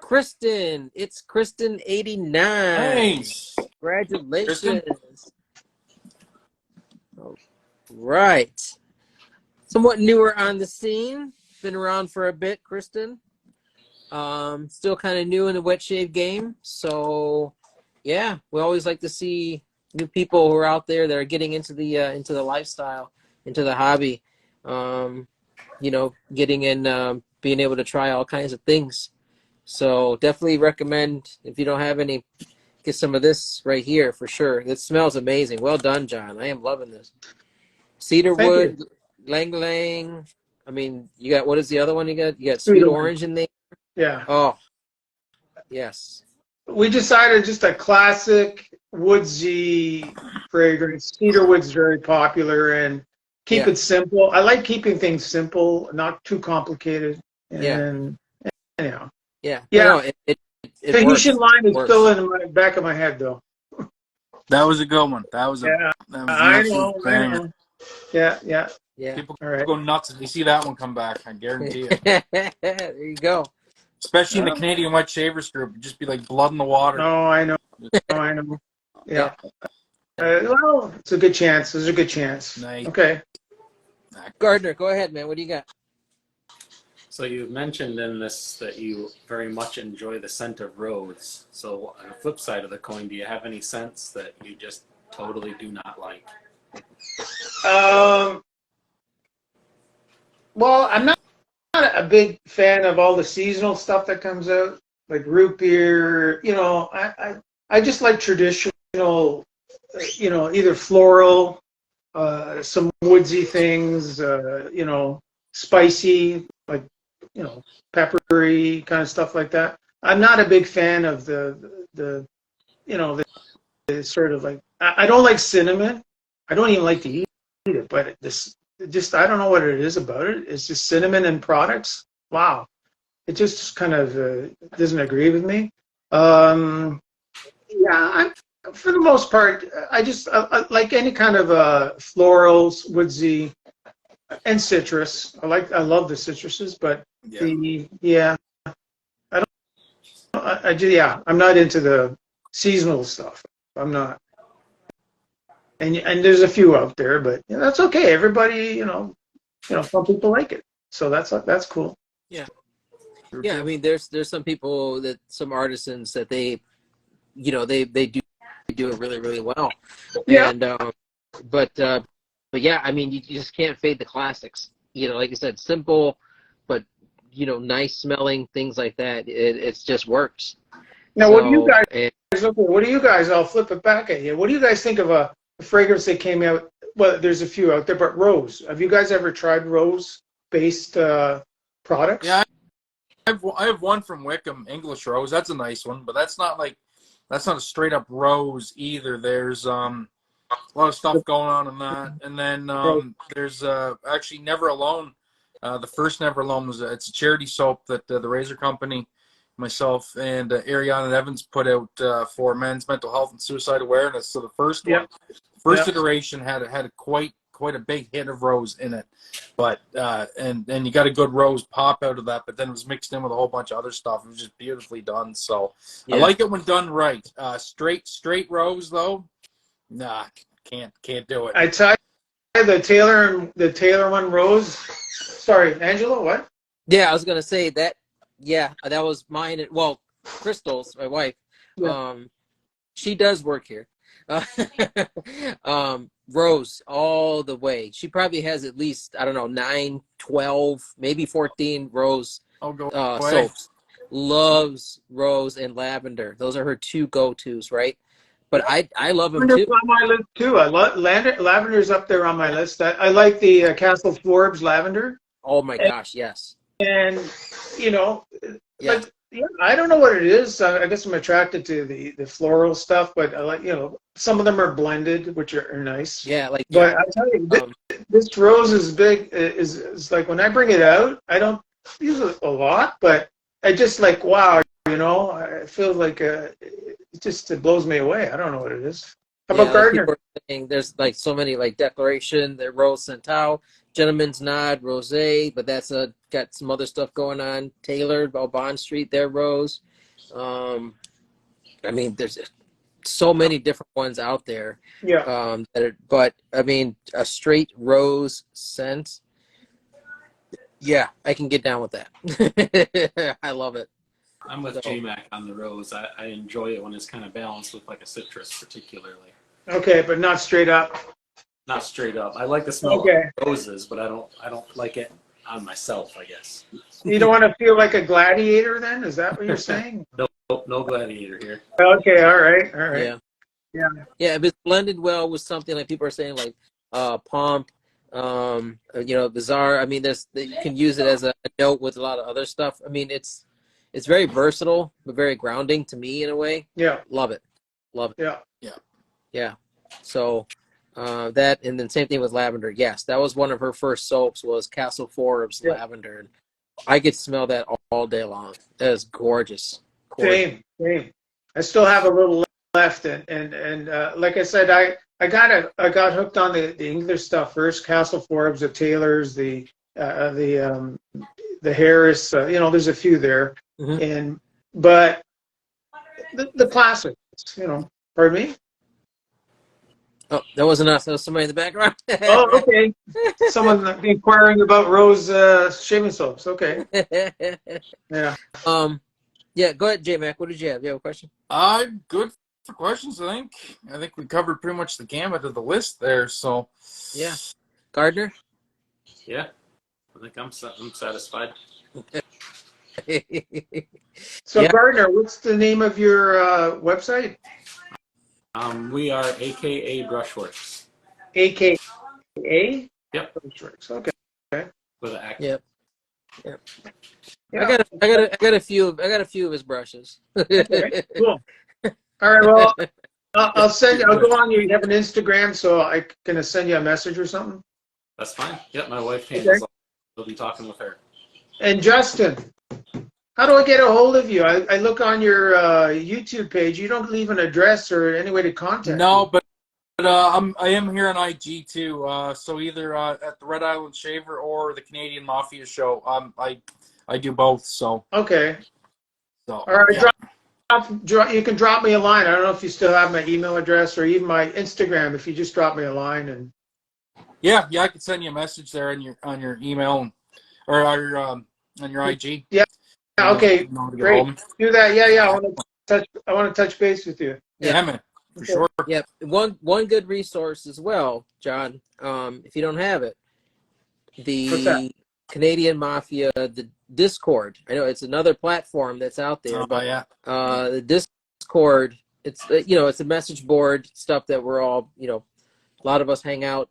Kristen. It's Kristen 89. Nice. Congratulations. Kristen. All right. Somewhat newer on the scene. Been around for a bit, Kristen. Still kind of new in the wet shave game. So, yeah, we always like to see new people who are out there that are getting into the lifestyle, into the hobby. You know, getting in, being able to try all kinds of things. So definitely recommend, if you don't have any, get some of this right here for sure. It smells amazing. Well done, John. I am loving this. Cedarwood, Lang Lang. I mean, you got, what is the other one you got? You got sweet orange in there. Yeah. Oh, yes. We decided just a classic woodsy fragrance. Cedarwood's very popular, and keep it simple. I like keeping things simple, not too complicated. And anyhow. Yeah. No, it Tahitian line is still in the back of my head, though. That was a good one. That was I know. Yeah. People all right. go nuts if you see that one come back. I guarantee you. There you go. Especially in the Canadian Wet Shavers group, it'd just be like blood in the water. No, I know. Yeah. Well, it's a good chance. There's a good chance. Nice. Okay. Gardner, go ahead, man. What do you got? So you mentioned in this that you very much enjoy the scent of rose. So on the flip side of the coin, do you have any scents that you just totally do not like? Well, I'm not a big fan of all the seasonal stuff that comes out, like root beer. I just like traditional, either floral, some woodsy things, spicy, like, peppery kind of stuff like that. I'm not a big fan of the sort of like, I don't like cinnamon. I don't even like to eat it, but I don't know what it is about it. It's just cinnamon and products. Wow. It just kind of doesn't agree with me. Yeah, for the most part, I like any kind of florals, woodsy, and citrus. I love the citruses, but I'm not into the seasonal stuff. I'm not. And there's a few out there, but that's okay. Everybody, some people like it, so that's cool. Yeah. Yeah, I mean, there's some people some artisans that they do it really, really well. Yeah. And but yeah, I mean, you just can't fade the classics. Like you said, simple, but nice smelling things like that. It just works. Now, what do you guys? What do you guys? I'll flip it back at you. What do you guys think of a fragrance that came out? Well, there's a few out there, but rose. Have you guys ever tried rose-based products? Yeah, I have one from Wickham, English Rose. That's a nice one, but that's not a straight up rose either. There's a lot of stuff going on in that, and then there's actually Never Alone. The first Never Alone it's a charity soap that the Razor Company, myself, and Ariana and Evans put out for men's mental health and suicide awareness. So the first iteration had quite a big hit of rose in it, but and you got a good rose pop out of that. But then it was mixed in with a whole bunch of other stuff. It was just beautifully done. So I like it when done right. Straight rose though, nah, can't do it. I tried the Taylor one rose. Sorry, Angela, what? Yeah, I was gonna say that. Yeah, that was mine. Well, Crystal's my wife. She does work here. Rose all the way. She probably has at least, I don't know, 9, 12, maybe 14 rose soaps. Loves rose and lavender. Those are her two go-tos, right? But I love them too. On my list too. I love lavender's up there on my list. I like the Castle Forbes lavender. Oh my gosh, yes. And I don't know what it is. I guess I'm attracted to the floral stuff, but I like, some of them are blended, which are nice. Yeah, But I tell you, this rose is big. Is like when I bring it out, I don't use it a lot, but I just like, wow, I feel like it blows me away. I don't know what it is. How about Gardner? There's so many Declaration, the Rose Centau, Gentleman's Nod, Rosé, but that's got some other stuff going on. Taylor, Bond Street, their Rose. I mean, there's so many different ones out there. Yeah. But I mean, a straight rose scent. Yeah, I can get down with that. I love it. I'm with J-Mac on the rose. I enjoy it when it's kind of balanced with a citrus, particularly. Okay, but not straight up. Not straight up. I like the smell of roses, but I don't like it on myself, I guess. You don't want to feel like a gladiator then? Is that what you're saying? No gladiator here. Okay, all right. Yeah. If it's blended well with something like people are saying Pomp, Bizarre. I mean, you can use it as a note with a lot of other stuff. I mean, it's very versatile, but very grounding to me in a way. Yeah. Love it. Yeah. So that, and then same thing with lavender. Yes, that was one of her first soaps, was Castle Forbes lavender, and I could smell that all day long. That is gorgeous. Same. I still have a little left, and like I said, I got hooked on the English stuff first. Castle Forbes, the Taylors, the Harris. There's a few there, but the classics. Pardon me. Oh, that wasn't us. That was somebody in the background. Oh, okay. Someone inquiring about Rose shaving soaps. Okay. Yeah. Yeah, go ahead, J Mac. What did you have? You have a question? Good for questions. I think we covered pretty much the gamut of the list there. So Yeah, Gardner. Yeah, I think I'm satisfied. So Yeah. Gardner, what's the name of your website? We are AKA Brushworks. AKA Yep, Brushworks. Okay. with an accent. Yep. Yep. Yeah. I got a few of his brushes. Okay. Cool. All right. Well, I'll send you. I'll go on. You have an Instagram, so I can send you a message or something. That's fine. Yep, my wife handles Okay. all. We'll be talking with her. And Justin, how do I get a hold of you? I look on your YouTube page. You don't leave an address or any way to contact no, you. but I am here on IG too. So either at the Red Island Shaver or the Canadian Mafia Show. I do both. So Okay. so All right. yeah. You can drop me a line. I don't know if you still have my email address or even my Instagram. If you just drop me a line and. Yeah, I can send you a message there on your email or on your IG. Yeah. Okay. You know to get Great. hold of me. Do that. Yeah. I want to touch base with you. Yeah, man, for Okay. sure. Yeah, one good resource as well, John. If you don't have it, What's that? the Canadian Mafia, the Discord. I know it's another platform that's out there, Oh but yeah. the Discord, it's it's a message board stuff that we're all a lot of us hang out.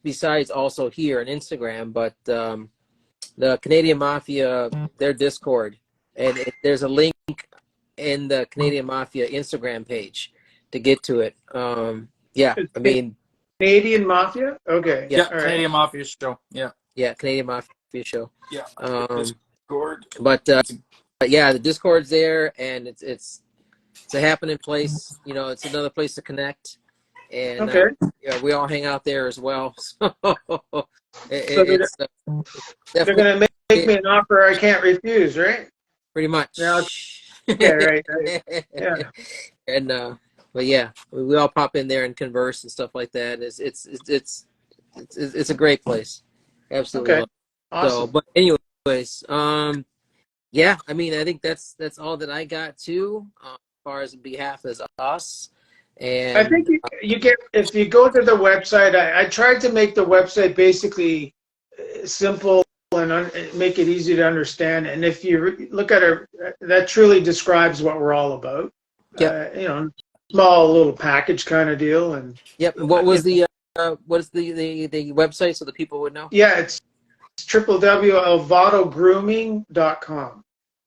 Besides, also here on Instagram, but the Canadian Mafia, their Discord, and there's a link in the Canadian Mafia Instagram page to get to it. Yeah, I mean, Canadian Mafia? Okay. yeah, All right. Canadian Mafia Show. Yeah. yeah, Canadian Mafia Show. Yeah. Um, Discord. but yeah, the Discord's there, and it's a happening place. It's another place to connect, and Okay. yeah, we all hang out there as well. So So it's they're definitely going to make me an offer I can't refuse, right? pretty much. Yeah. Okay. Right. Yeah. And but yeah, we all pop in there and converse and stuff like that. It's a great place. Absolutely. Okay. Love it. So, Awesome. but anyways, yeah, I mean, I think that's all that I got too, as far as behalf as us. And I think you get, if you go to the website, I tried to make the website basically simple and make it easy to understand. And if you look at it, that truly describes what we're all about. Yep. small little package kind of deal. And Yep. And what was what is the website so the people would know? yeah, it's www.elvadogrooming.com.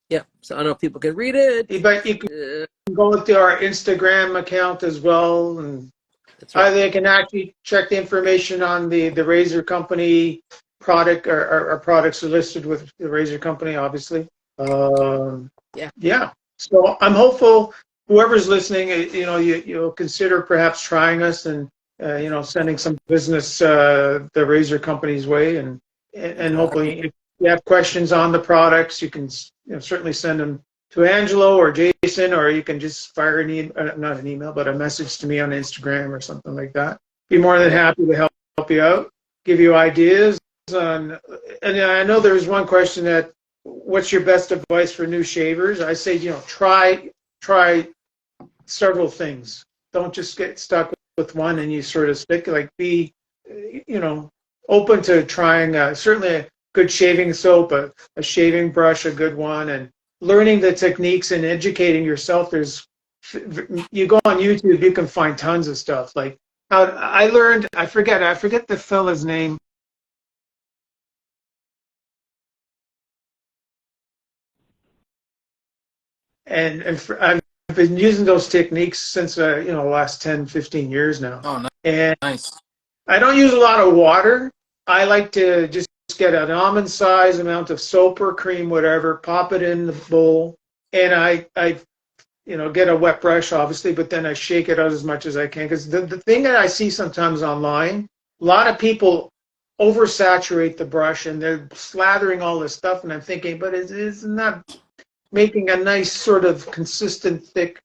Yeah. So I don't know if people can read it. But you can go to our Instagram account as well, and That's right. they can actually check the information on the Razor Company product. Our products are listed with the Razor Company, obviously. Yeah. So I'm hopeful whoever's listening, you'll consider perhaps trying us and sending some business the Razor Company's way, and hopefully if you have questions on the products, you can certainly send them to Angelo or Jason, or you can just fire not an email, but a message to me on Instagram or something like that. Be more than happy to help you out, give you ideas on. And I know there's one question that, what's your best advice for new shavers? I say, try several things. Don't just get stuck with one and you sort of stick. Like, be, open to trying certainly a good shaving soap, a shaving brush, a good one, and learning the techniques and educating yourself. You go on YouTube, you can find tons of stuff. Like I learned, I forget the fella's name. And I've been using those techniques since the last 10, 15 years now. Oh, nice. And Nice. I don't use a lot of water. I like to just get an almond size amount of soap or cream, whatever, pop it in the bowl, and I get a wet brush, obviously, but then I shake it out as much as I can. Because the thing that I see sometimes online, a lot of people oversaturate the brush and they're slathering all this stuff, and I'm thinking, but it's not making a nice sort of consistent, thick.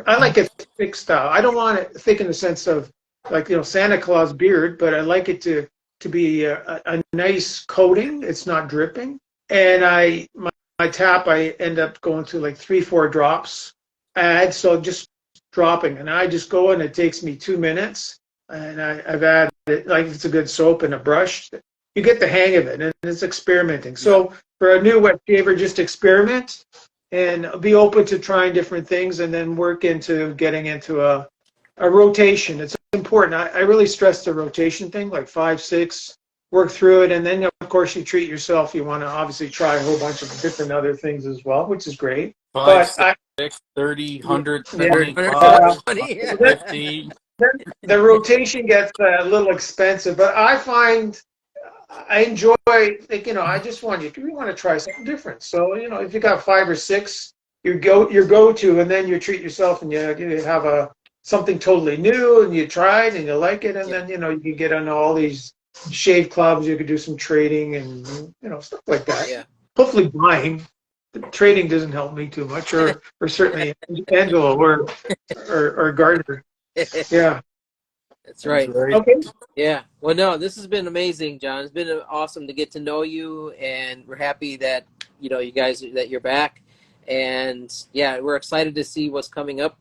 I like it thick style. I don't want it thick in the sense of like, Santa Claus beard, but I like it to be a nice coating. It's not dripping. And my tap, I end up going to like 3-4 drops add. So just dropping, and I just go, and it takes me 2 minutes. And I've added it, like it's a good soap and a brush. You get the hang of it, and it's experimenting. So for a new wet shaver, just experiment and be open to trying different things, and then work into getting into a rotation. It's important. I really stress the rotation thing, like 5, 6, work through it, and then of course you treat yourself. You want to obviously try a whole bunch of different other things as well, which is great. 5, 6, 30, 100, 125, 50. The rotation gets a little expensive, but I find I enjoy, like, I just want you want to try something different. So, if you got 5 or 6, your go-to, and then you treat yourself, and you have something totally new, and you try it and you like it, and then, you can get on all these shave clubs. You could do some trading and, stuff like that. Yeah. Hopefully buying. Trading doesn't help me too much, or certainly Angelo or Gardner. Yeah. That's right. Okay. Yeah. Well, no, this has been amazing, John. It's been awesome to get to know you, and we're happy that, you guys, that you're back. And yeah, we're excited to see what's coming up.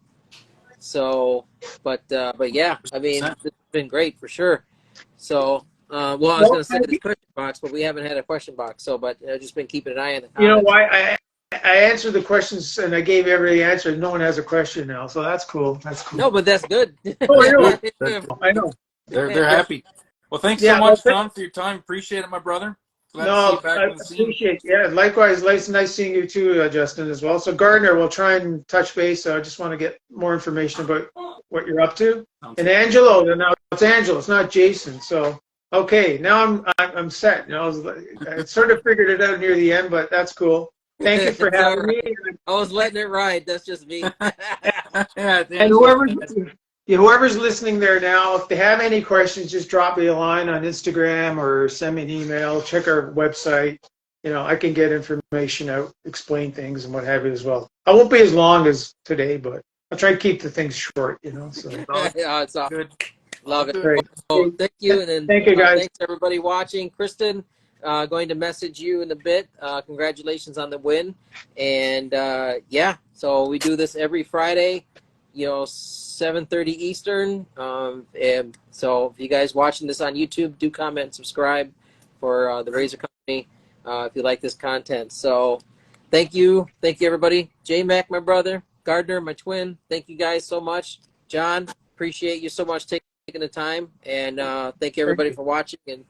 So, but yeah, I mean, it's been great for sure. So, I was going to say this question box, but we haven't had a question box. So, but I've just been keeping an eye on the comments. You know why? I answered the questions, and I gave every answer. No one has a question now, so that's cool. That's cool. No, but that's good. Oh, I know. They're happy. Well, thanks so much, John, for your time. Appreciate it, my brother. Glad to see you back on the scene. Appreciate it. Yeah, likewise. Nice seeing you too, Justin, as well. So Gardner, we'll try and touch base. I just want to get more information about what you're up to. And Angelo, now it's Angelo. It's not Jason. So okay, now I'm set. I sort of figured it out near the end, but that's cool. Thank you for having me. I was letting it ride. That's just me. And whoever's listening there now, if they have any questions, just drop me a line on Instagram or send me an email. Check our website. I can get information out, explain things and what have you as well. I won't be as long as today, but I'll try to keep the things short. So. Yeah, it's all good. Love it. Great. Oh, thank you. And then thank you, guys. Thanks everybody watching. Kristen, going to message you in a bit. Congratulations on the win. And yeah, so we do this every Friday, 7:30 Eastern. And so if you guys watching this on YouTube, do comment and subscribe for the Razor Company if you like this content. So thank you everybody. J-Mac, my brother, Gardner, my twin. Thank you guys so much. John, appreciate you so much taking the time, and thank you everybody for watching, and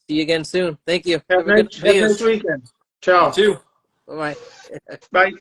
see you again soon. Thank you. Have a nice weekend. Ciao. You too. Bye-bye. Bye.